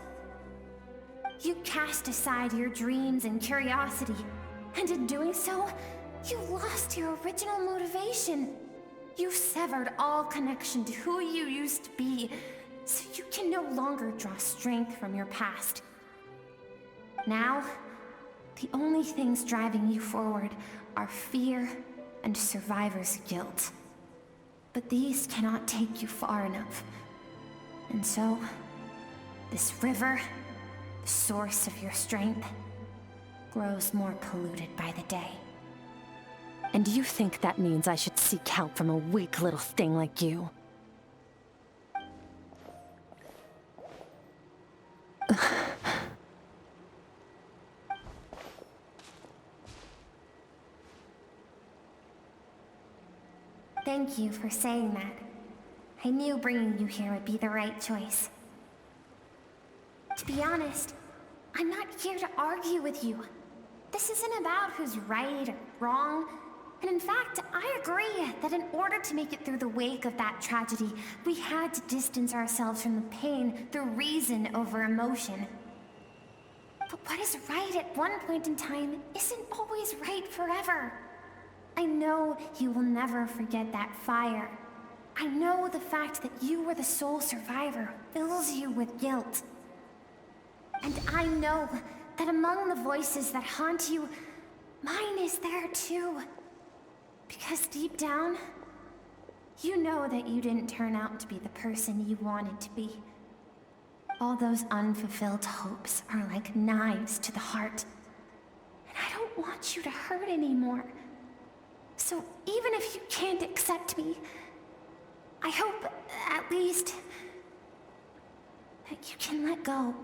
Speaker 9: You cast aside your dreams and curiosity, and in doing so, you lost your original motivation. You severed all connection to who you used to be, so you can no longer draw strength from your past. Now, the only things driving you forward are fear and survivor's guilt. But these cannot take you far enough. And so, this river, the source of your strength, grows more polluted by the day.
Speaker 3: And you think that means I should seek help from a weak little thing like you?
Speaker 9: Thank you for saying that. I knew bringing you here would be the right choice. To be honest, I'm not here to argue with you. This isn't about who's right or wrong. And in fact, I agree that in order to make it through the wake of that tragedy, we had to distance ourselves from the pain through reason over emotion. But what is right at one point in time isn't always right forever. I know you will never forget that fire. I know the fact that you were the sole survivor fills you with guilt. And I know that among the voices that haunt you, mine is there too. Because deep down, you know that you didn't turn out to be the person you wanted to be. All those unfulfilled hopes are like knives to the heart. And I don't want you to hurt anymore. So even if you can't accept me, I hope, at least, that you can let go.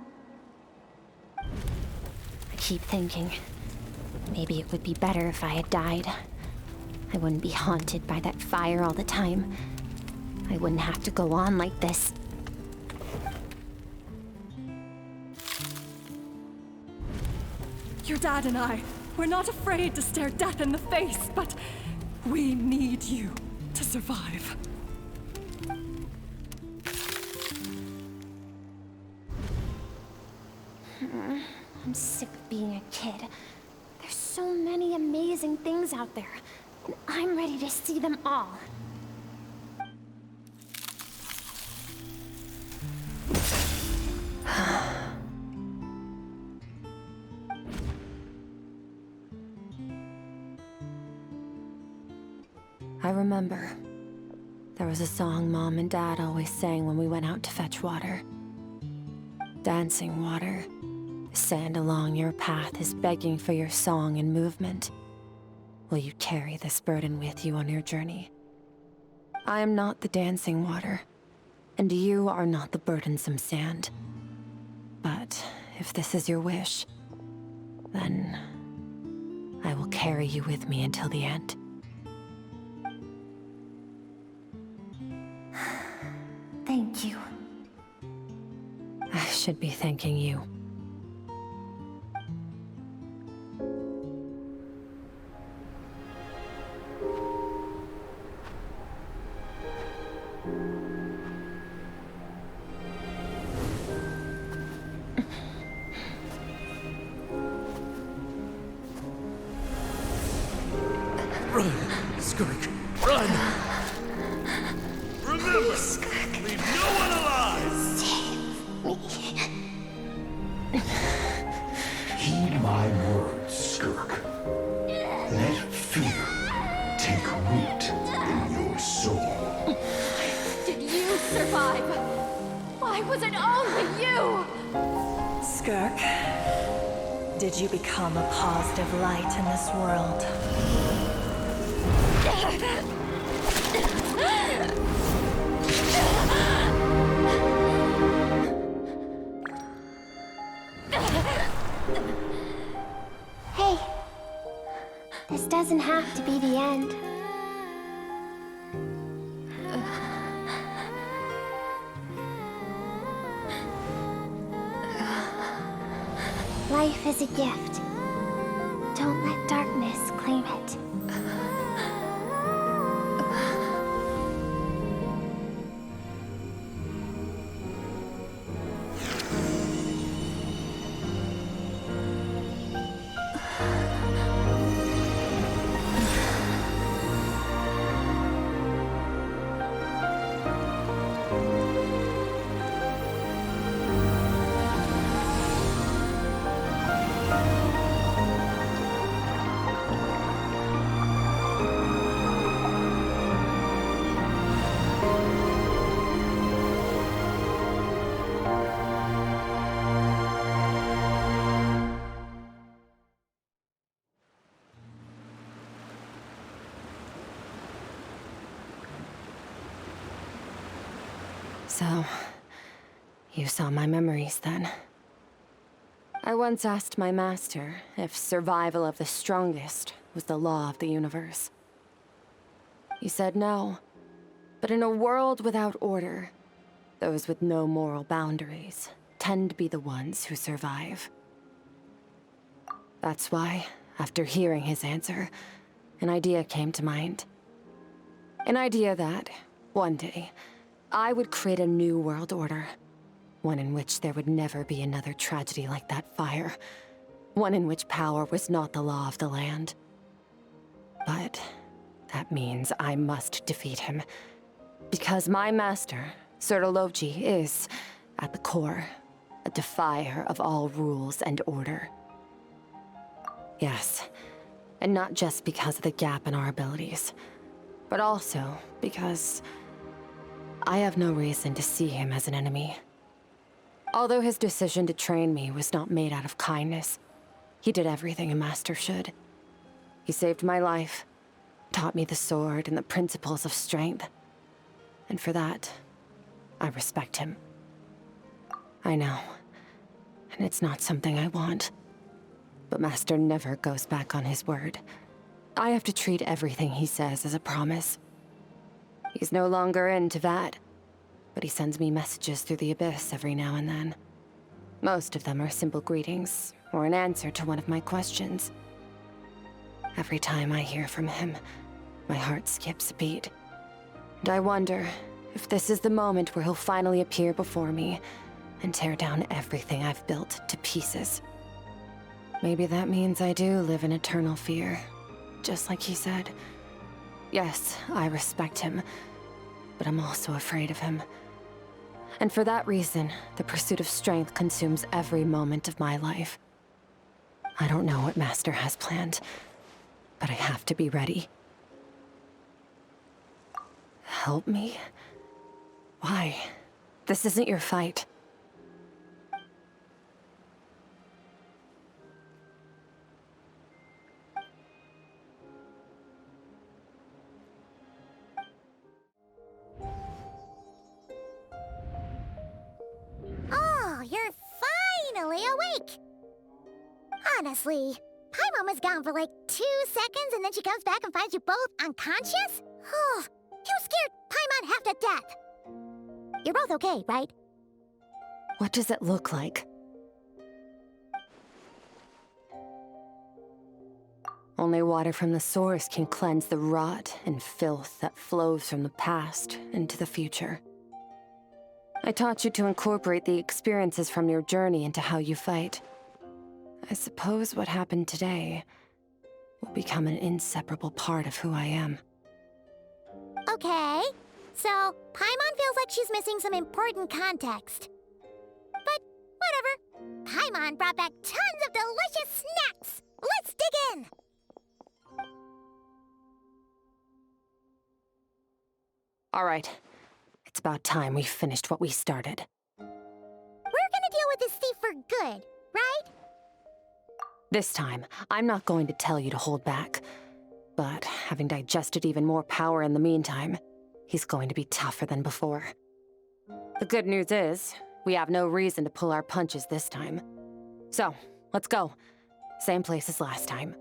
Speaker 3: I keep thinking, maybe it would be better if I had died. I wouldn't be haunted by that fire all the time. I wouldn't have to go on like this.
Speaker 8: Your dad and I, we're not afraid to stare death in the face, but we need you to survive.
Speaker 9: I'm sick of being a kid. There's so many amazing things out there, and I'm ready to see them all.
Speaker 3: I remember. There was a song Mom and Dad always sang when we went out to fetch water. Dancing water. The sand along your path is begging for your song and movement. Will you carry this burden with you on your journey? I am not the dancing water, and you are not the burdensome sand. But if this is your wish, then I will carry you with me until the end.
Speaker 9: Thank you.
Speaker 3: I should be thanking you.
Speaker 14: Run, Skirk, run! Remember, leave no one alive!
Speaker 12: Heed my words, Skirk. Let fear take root in your soul.
Speaker 8: Did you survive? Why was it only you?
Speaker 19: Skirk, did you become a positive light in this world?
Speaker 9: Hey, this doesn't have to be the end. Life is a gift. Don't let darkness claim it.
Speaker 3: So, you saw my memories then. I once asked my master if survival of the strongest was the law of the universe. He said no, but in a world without order, those with no moral boundaries tend to be the ones who survive. That's why, after hearing his answer, an idea came to mind. An idea that, one day, I would create a new world order. One in which there would never be another tragedy like that fire. One in which power was not the law of the land. But that means I must defeat him. Because my master, Surtology, is, at the core, a defier of all rules and order. Yes, and not just because of the gap in our abilities, but also because I have no reason to see him as an enemy. Although his decision to train me was not made out of kindness, he did everything a master should. He saved my life, taught me the sword and the principles of strength. And for that, I respect him. I know, and it's not something I want. But Master never goes back on his word. I have to treat everything he says as a promise. He's no longer into that. But he sends me messages through the abyss every now and then. Most of them are simple greetings, or an answer to one of my questions. Every time I hear from him, my heart skips a beat. And I wonder if this is the moment where he'll finally appear before me and tear down everything I've built to pieces. Maybe that means I do live in eternal fear, just like he said. Yes, I respect him, but I'm also afraid of him. And for that reason, the pursuit of strength consumes every moment of my life. I don't know what Master has planned, but I have to be ready. Help me? Why? This isn't your fight.
Speaker 1: Oh, you're finally awake! Honestly, Paimon was gone for like 2 seconds and then she comes back and finds you both unconscious? Oh, you scared Paimon half to death! You're both okay, right?
Speaker 3: What does it look like? Only water from the source can cleanse the rot and filth that flows from the past into the future. I taught you to incorporate the experiences from your journey into how you fight. I suppose what happened today will become an inseparable part of who I am.
Speaker 1: Okay, so Paimon feels like she's missing some important context. But whatever. Paimon brought back tons of delicious snacks! Let's dig in!
Speaker 3: All right. It's about time we finished what we started.
Speaker 1: We're gonna deal with this thief for good, right?
Speaker 3: This time, I'm not going to tell you to hold back. But having digested even more power in the meantime, he's going to be tougher than before. The good news is, we have no reason to pull our punches this time. So, let's go. Same place as last time.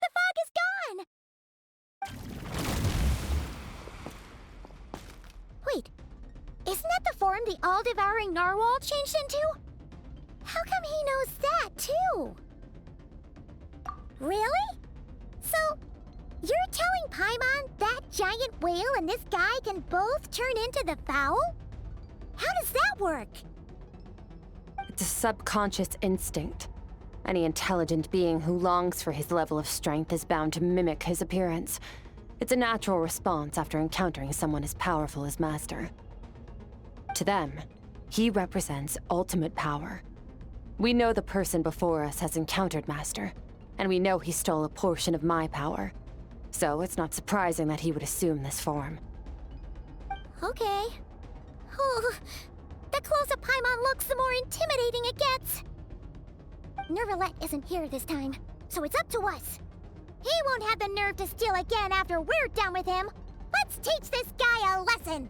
Speaker 1: The fog is gone! Wait, isn't that the form the all-devouring narwhal changed into? How come he knows that, too? Really? So, you're telling Paimon that giant whale and this guy can both turn into the fowl? How does that work?
Speaker 3: It's a subconscious instinct. Any intelligent being who longs for his level of strength is bound to mimic his appearance. It's a natural response after encountering someone as powerful as Master. To them, he represents ultimate power. We know the person before us has encountered Master, and we know he stole a portion of my power. So it's not surprising that he would assume this form.
Speaker 1: Okay. Oh, the closer Paimon looks, the more intimidating it gets. Nervalette isn't here this time. so it's up to us. He won't have the nerve to steal again after we're done with him. Let's teach this guy a lesson.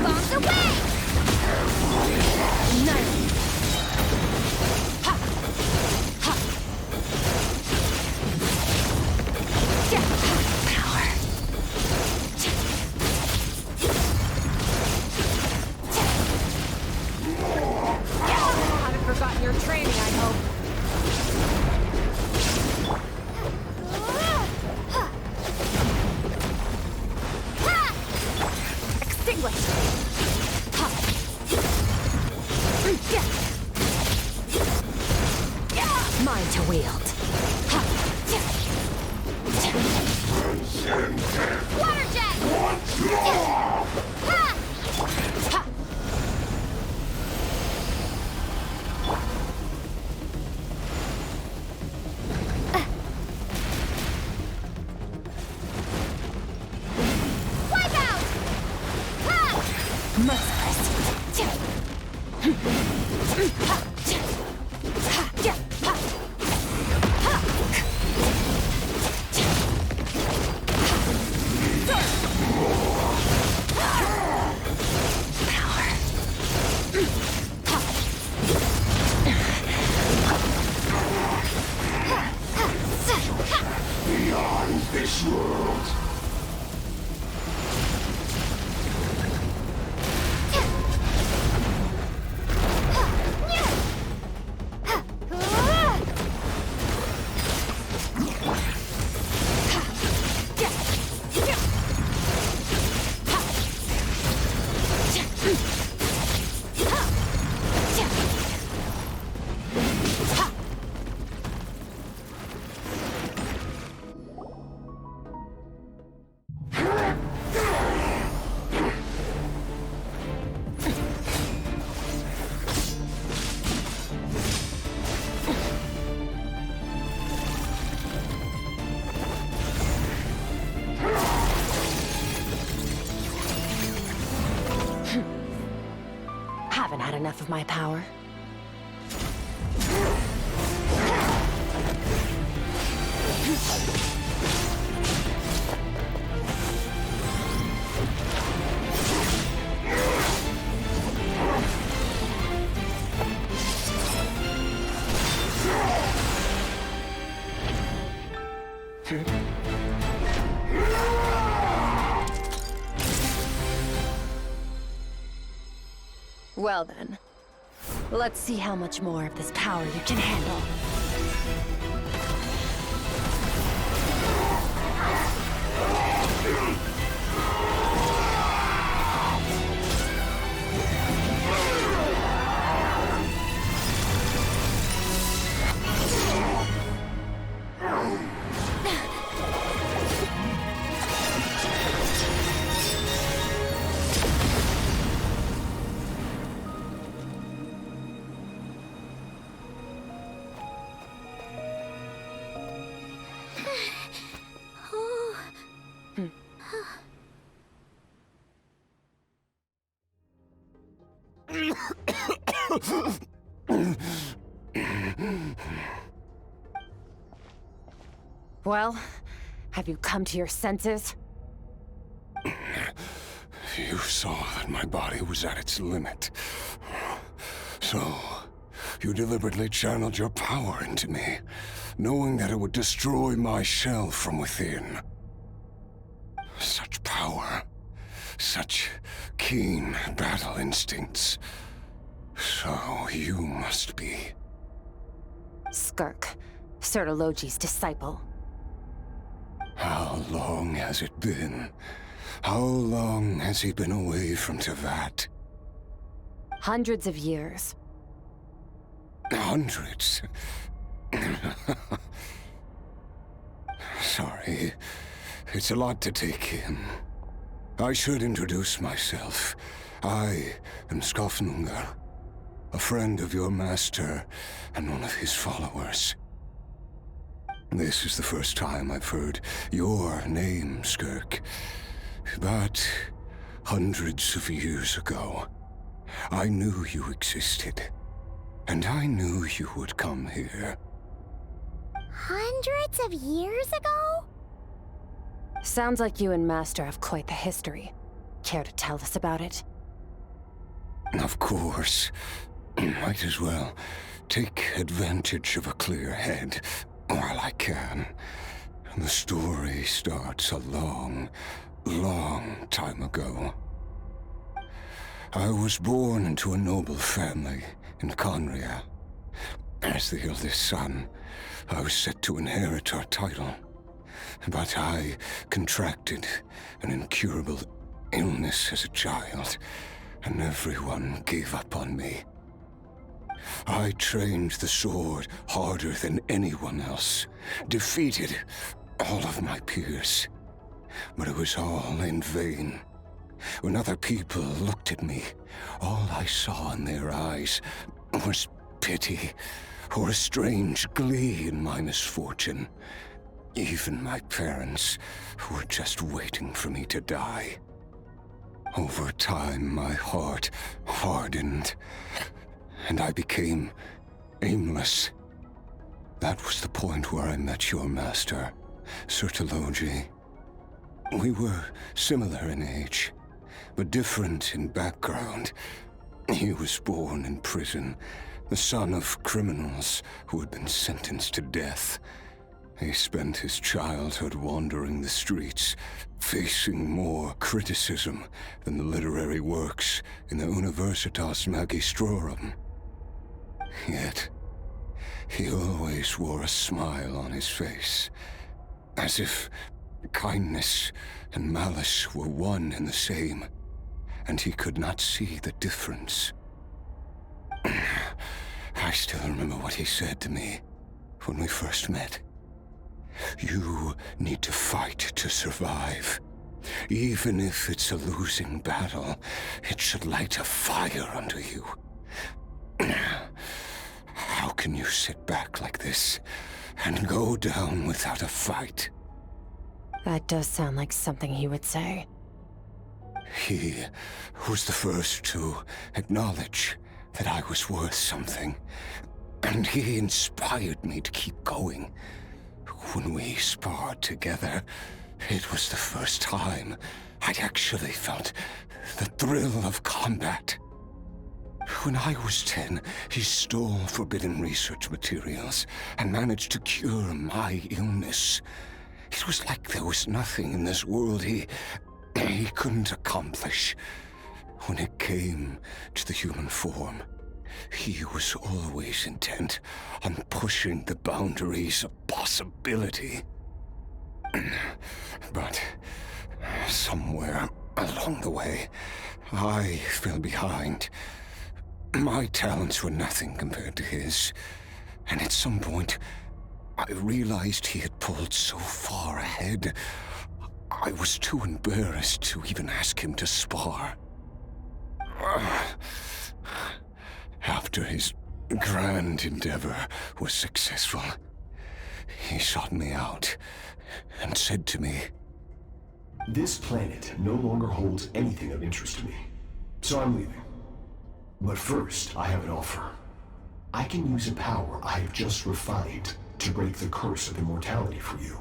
Speaker 1: Bombs away! Nice. Ha! Ha! Power.
Speaker 3: Haven't forgotten your training, I hope.
Speaker 1: Extinguish!
Speaker 17: Mine to wield.
Speaker 1: Water jet! Ha! Ha! Wipe out! Ha!
Speaker 17: Merciless.
Speaker 18: Beyond this world.
Speaker 17: Haven't had enough of my power. Well then, let's see how much more of this power you can handle. Well, have you come to your senses?
Speaker 18: You saw that my body was at its limit. So, you deliberately channeled your power into me, knowing that it would destroy my shell from within. Such power, such keen battle instincts. So you must be...
Speaker 17: Skirk, Sertologi's disciple.
Speaker 18: How long has it been? How long has he been away from Tevat?
Speaker 17: Hundreds of years.
Speaker 18: Hundreds? Sorry, it's a lot to take in. I should introduce myself. I am Escoffier, a friend of your master and one of his followers. This is the first time I've heard your name, Skirk. But hundreds of years ago, I knew you existed. And I knew you would come here.
Speaker 1: Hundreds of years ago?
Speaker 3: Sounds like you and Master have quite the history. Care to tell us about it?
Speaker 18: Of course. Might as well take advantage of a clear head while I can. The story starts a long, long time ago. I was born into a noble family in Conria. As the eldest son, I was set to inherit our title. But I contracted an incurable illness as a child, and everyone gave up on me. I trained the sword harder than anyone else, defeated all of my peers. But it was all in vain. When other people looked at me, all I saw in their eyes was pity or a strange glee in my misfortune. Even my parents were just waiting for me to die. Over time, my heart hardened, and I became aimless. That was the point where I met your master, Sir Taloji. We were similar in age, but different in background. He was born in prison, the son of criminals who had been sentenced to death. He spent his childhood wandering the streets, facing more criticism than the literary works in the Universitas Magistrorum. Yet, he always wore a smile on his face, as if kindness and malice were one and the same, and he could not see the difference. I still remember what he said to me when we first met. You need to fight to survive. Even if it's a losing battle, it should light a fire under you. How can you sit back like this and go down without a fight?
Speaker 3: That does sound like something he would say.
Speaker 18: He was the first to acknowledge that I was worth something, and he inspired me to keep going. When we sparred together, it was the first time I'd actually felt the thrill of combat. When I was 10, he stole forbidden research materials and managed to cure my illness. It was like there was nothing in this world he couldn't accomplish. When it came to the human form, he was always intent on pushing the boundaries of possibility. But somewhere along the way, I fell behind. My talents were nothing compared to his, and at some point, I realized he had pulled so far ahead, I was too embarrassed to even ask him to spar. After his grand endeavor was successful, he sought me out and said to me,
Speaker 12: "This planet no longer holds anything of interest to me, so I'm leaving. But first, I have an offer. I can use a power I have just refined to break the curse of immortality for you.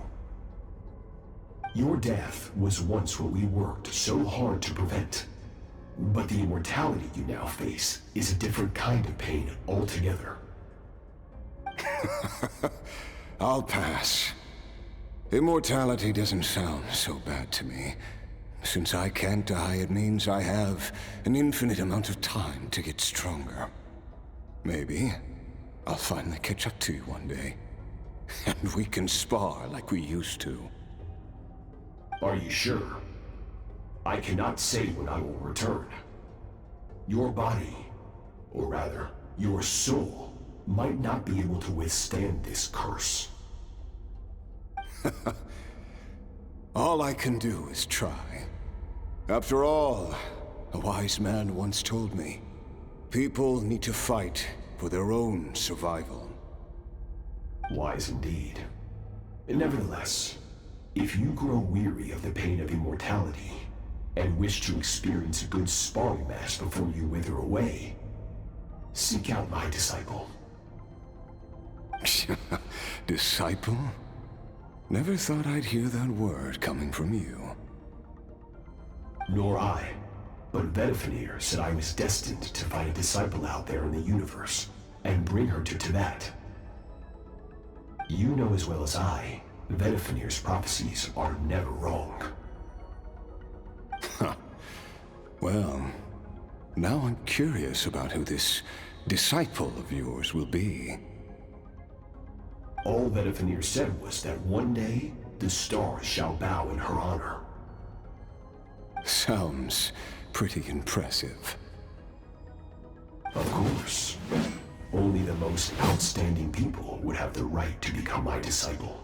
Speaker 12: Your death was once what we worked so hard to prevent. But the immortality you now face is a different kind of pain altogether."
Speaker 18: I'll pass. Immortality doesn't sound so bad to me. Since I can't die, it means I have an infinite amount of time to get stronger. Maybe I'll finally catch up to you one day, and we can spar like we used to.
Speaker 12: Are you sure? I cannot say when I will return. Your body, or rather, your soul, might not be able to withstand this curse.
Speaker 18: All I can do is try. After all, a wise man once told me, people need to fight for their own survival.
Speaker 12: Wise indeed. Nevertheless, if you grow weary of the pain of immortality, and wish to experience a good sparring match before you wither away, seek out my disciple.
Speaker 18: Disciple? Never thought I'd hear that word coming from you.
Speaker 12: Nor I. But Vedifenir said I was destined to find a disciple out there in the universe, and bring her to Tibet. You know as well as I, Vedifenir's prophecies are never wrong.
Speaker 18: Huh. Well, now I'm curious about who this disciple of yours will be.
Speaker 12: All Vedifenir said was that one day, the stars shall bow in her honor.
Speaker 18: Sounds pretty impressive.
Speaker 12: Of course. Only the most outstanding people would have the right to become my disciple.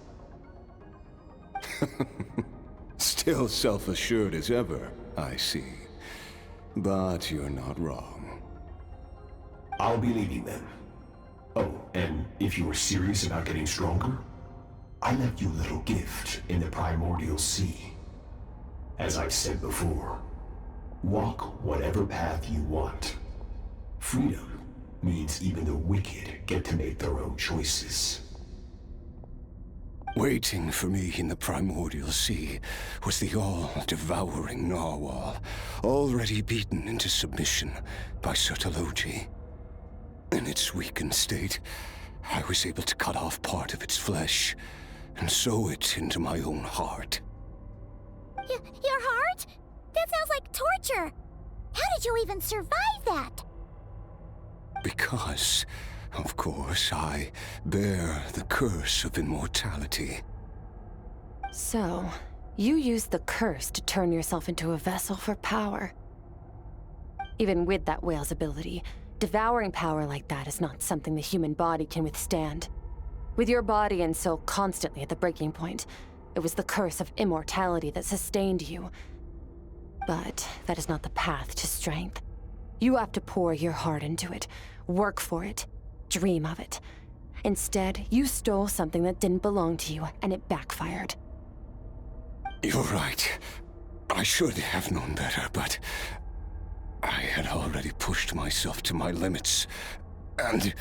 Speaker 18: Still self-assured as ever, I see. But you're not wrong.
Speaker 12: I'll be leading them. Oh, and if you were serious about getting stronger, I left you a little gift in the primordial sea. As I've said before, walk whatever path you want. Freedom means even the wicked get to make their own choices.
Speaker 18: Waiting for me in the primordial sea was the all-devouring narwhal, already beaten into submission by Sertologi. In its weakened state, I was able to cut off part of its flesh and sew it into my own heart.
Speaker 1: Your heart? That sounds like torture! How did you even survive that?
Speaker 18: Because, of course, I bear the curse of immortality.
Speaker 3: So, you used the curse to turn yourself into a vessel for power. Even with that whale's ability, devouring power like that is not something the human body can withstand. With your body and soul constantly at the breaking point, it was the curse of immortality that sustained you. But that is not the path to strength. You have to pour your heart into it, work for it, dream of it. Instead, you stole something that didn't belong to you, and it backfired.
Speaker 18: You're right. I should have known better, but I had already pushed myself to my limits, and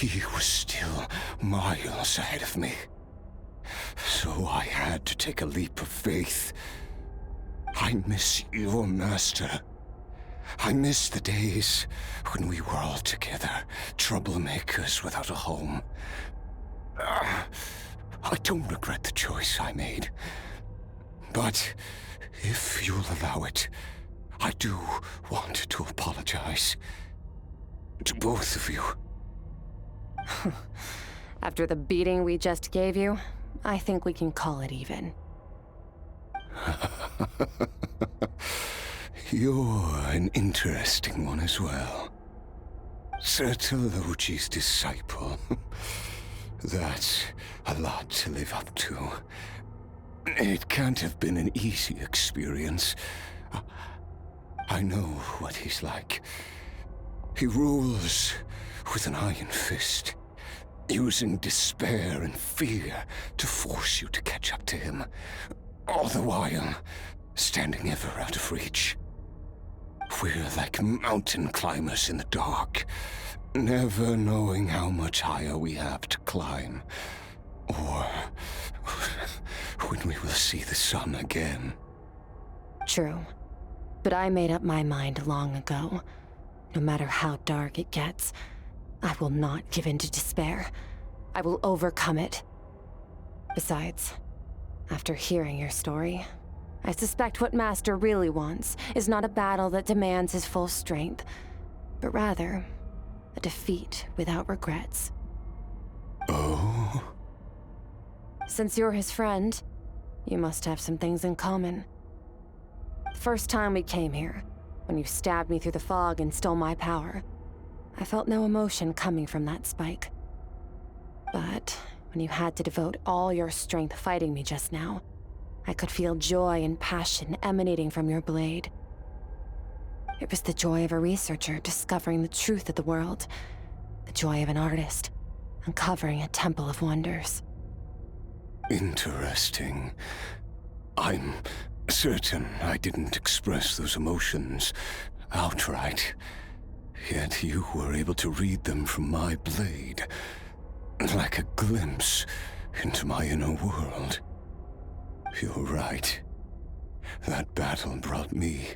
Speaker 18: he was still miles ahead of me. So I had to take a leap of faith. I miss your master. I miss the days when we were all together, troublemakers without a home. I don't regret the choice I made. But if you'll allow it, I do want to apologize. To both of you.
Speaker 3: After the beating we just gave you, I think we can call it even.
Speaker 18: You're an interesting one as well. Sertologi's disciple. That's a lot to live up to. It can't have been an easy experience. I know what he's like. He rules with an iron fist, using despair and fear to force you to catch up to him, all the while standing ever out of reach. We're like mountain climbers in the dark, never knowing how much higher we have to climb, or when we will see the sun again.
Speaker 3: True. But I made up my mind long ago. No matter how dark it gets, I will not give in to despair. I will overcome it. Besides, after hearing your story, I suspect what Master really wants is not a battle that demands his full strength, but rather a defeat without regrets.
Speaker 18: Oh?
Speaker 3: Since you're his friend, you must have some things in common. The first time we came here, when you stabbed me through the fog and stole my power, I felt no emotion coming from that spike. But when you had to devote all your strength fighting me just now, I could feel joy and passion emanating from your blade. It was the joy of a researcher discovering the truth of the world, the joy of an artist uncovering a temple of wonders.
Speaker 18: Interesting. I'm certain I didn't express those emotions outright. Yet you were able to read them from my blade, like a glimpse into my inner world. You're right. That battle brought me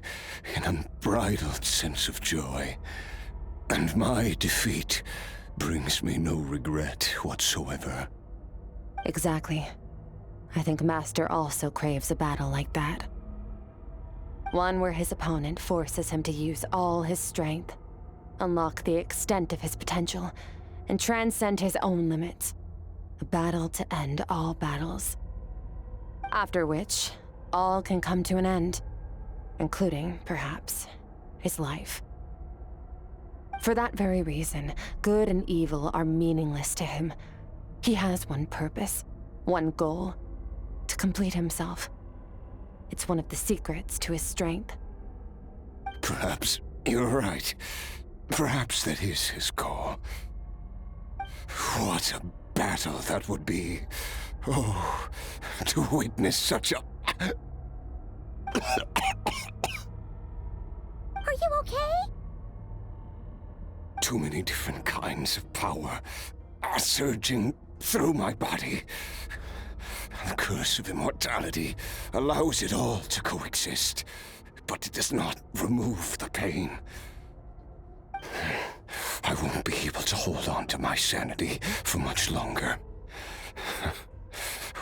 Speaker 18: an unbridled sense of joy, and my defeat brings me no regret whatsoever.
Speaker 3: Exactly. I think Master also craves a battle like that. One where his opponent forces him to use all his strength, unlock the extent of his potential, and transcend his own limits. A battle to end all battles. After which, all can come to an end, including, perhaps, his life. For that very reason, good and evil are meaningless to him. He has one purpose, one goal: to complete himself. It's one of the secrets to his strength.
Speaker 18: Perhaps you're right. Perhaps that is his goal. What a battle that would be. Oh, to witness such a...
Speaker 1: Are you okay?
Speaker 18: Too many different kinds of power are surging through my body. The curse of immortality allows it all to coexist, but it does not remove the pain. I won't be able to hold on to my sanity for much longer.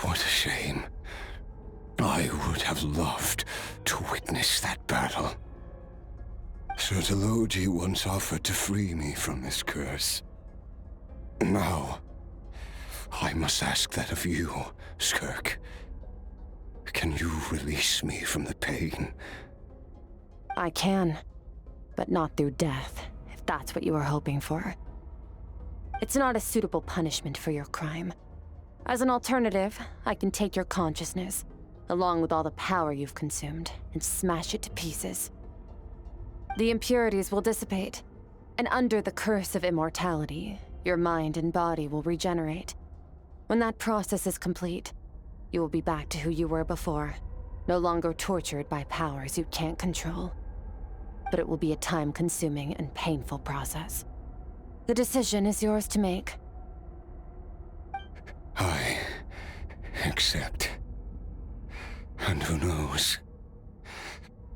Speaker 18: What a shame. I would have loved to witness that battle. Sertologi once offered to free me from this curse. Now, I must ask that of you, Skirk. Can you release me from the pain?
Speaker 3: I can, but not through death, if that's what you were hoping for. It's not a suitable punishment for your crime. As an alternative, I can take your consciousness, along with all the power you've consumed, and smash it to pieces. The impurities will dissipate, and under the curse of immortality, your mind and body will regenerate. When that process is complete, you will be back to who you were before, no longer tortured by powers you can't control. But it will be a time-consuming and painful process. The decision is yours to make.
Speaker 18: I accept. And who knows?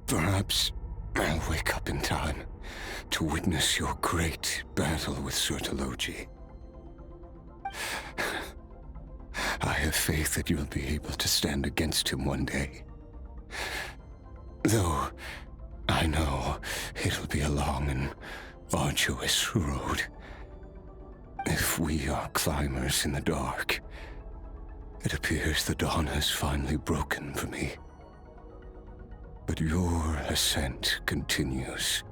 Speaker 18: Perhaps I'll wake up in time to witness your great battle with Sertologi. I have faith that you'll be able to stand against him one day. Though I know it'll be a long and arduous road. If we are climbers in the dark, it appears the dawn has finally broken for me. But your ascent continues.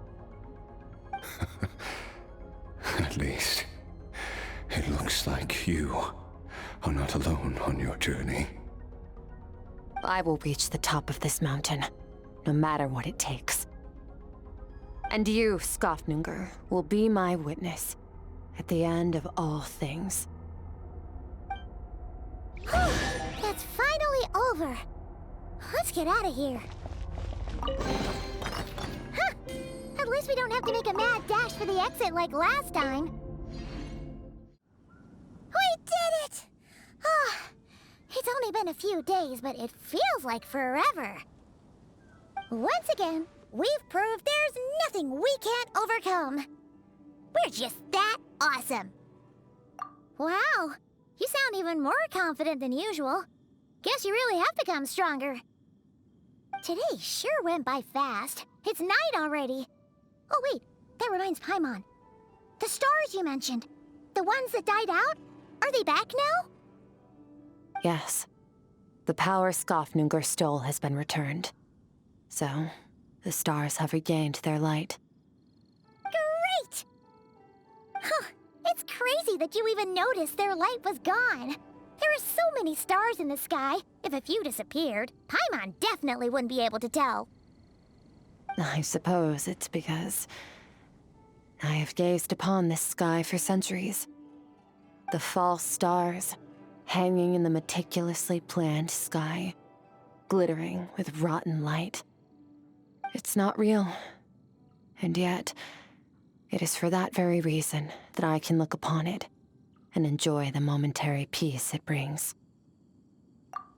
Speaker 18: At least, it looks like you are not alone on your journey.
Speaker 3: I will reach the top of this mountain, no matter what it takes. And you, Skofnungr, will be my witness at the end of all things.
Speaker 1: It's finally over. Let's get out of here. Huh! At least we don't have to make a mad dash for the exit like last time. We did it! Ah, it's only been a few days, but it feels like forever. Once again, we've proved there's nothing we can't overcome. We're just that awesome. Wow, you sound even more confident than usual. Guess you really have become stronger. Today sure went by fast. It's night already. Oh wait, that reminds Paimon. The stars you mentioned, the ones that died out, are they back now?
Speaker 3: Yes. The power Skofnungr stole has been returned. So, the stars have regained their light.
Speaker 1: Great! Huh, it's crazy that you even noticed their light was gone. There are so many stars in the sky. If a few disappeared, Paimon definitely wouldn't be able to tell.
Speaker 3: I suppose it's because I have gazed upon this sky for centuries. The false stars, hanging in the meticulously planned sky, glittering with rotten light. It's not real. And yet, it is for that very reason that I can look upon it and enjoy the momentary peace it brings.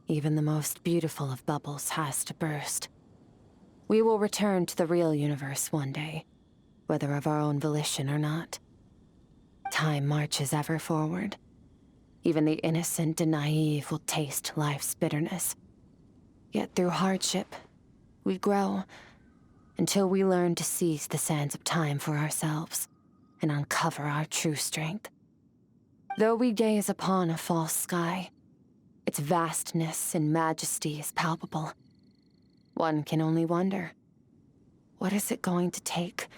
Speaker 3: Even the most beautiful of bubbles has to burst. We will return to the real universe one day, whether of our own volition or not. Time marches ever forward. Even the innocent and naive will taste life's bitterness. Yet through hardship, we grow until we learn to seize the sands of time for ourselves and uncover our true strength. Though we gaze upon a false sky, its vastness and majesty is palpable. One can only wonder, what is it going to take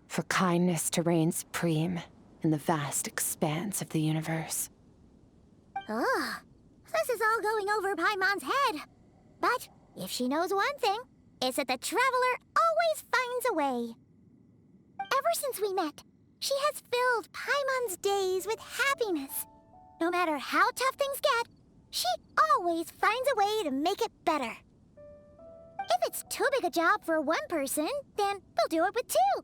Speaker 3: for kindness to reign supreme in the vast expanse of the universe?
Speaker 1: Ugh, this is all going over Paimon's head. But if she knows one thing, it's that the Traveler always finds a way. Ever since we met, she has filled Paimon's days with happiness. No matter how tough things get, she always finds a way to make it better. If it's too big a job for one person, then we'll do it with two.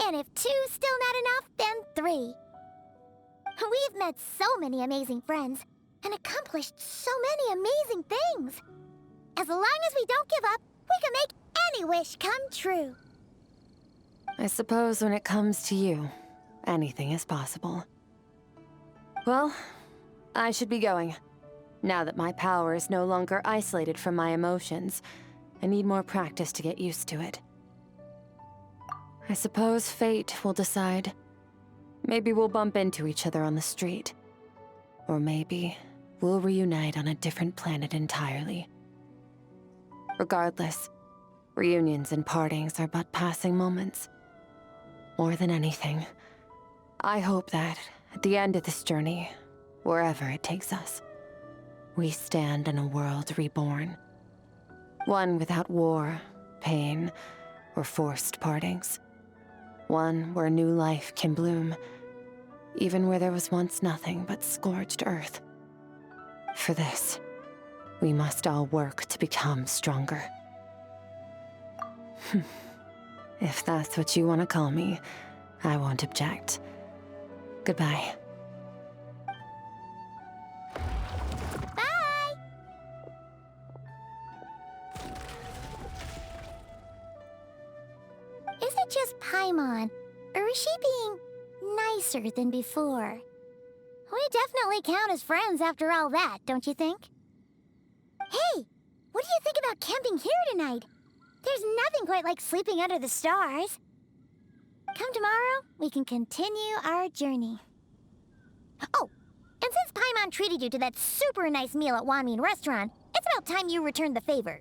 Speaker 1: And if two's still not enough, then three. We've met so many amazing friends and accomplished so many amazing things. As long as we don't give up, we can make any wish come true.
Speaker 3: I suppose when it comes to you, anything is possible. Well, I should be going. Now that my power is no longer isolated from my emotions, I need more practice to get used to it. I suppose fate will decide. Maybe we'll bump into each other on the street. Or maybe we'll reunite on a different planet entirely. Regardless, reunions and partings are but passing moments. More than anything, I hope that at the end of this journey, wherever it takes us, we stand in a world reborn. One without war, pain, or forced partings. One where new life can bloom, even where there was once nothing but scorched earth. For this, we must all work to become stronger. If that's what you want to call me, I won't object. Goodbye.
Speaker 1: Bye! Is it just Paimon, or is she being nicer than before? We definitely count as friends after all that, don't you think? Hey, what do you think about camping here tonight? There's nothing quite like sleeping under the stars. Come tomorrow, we can continue our journey. Oh, and since Paimon treated you to that super nice meal at Wanmin Restaurant, it's about time you returned the favor.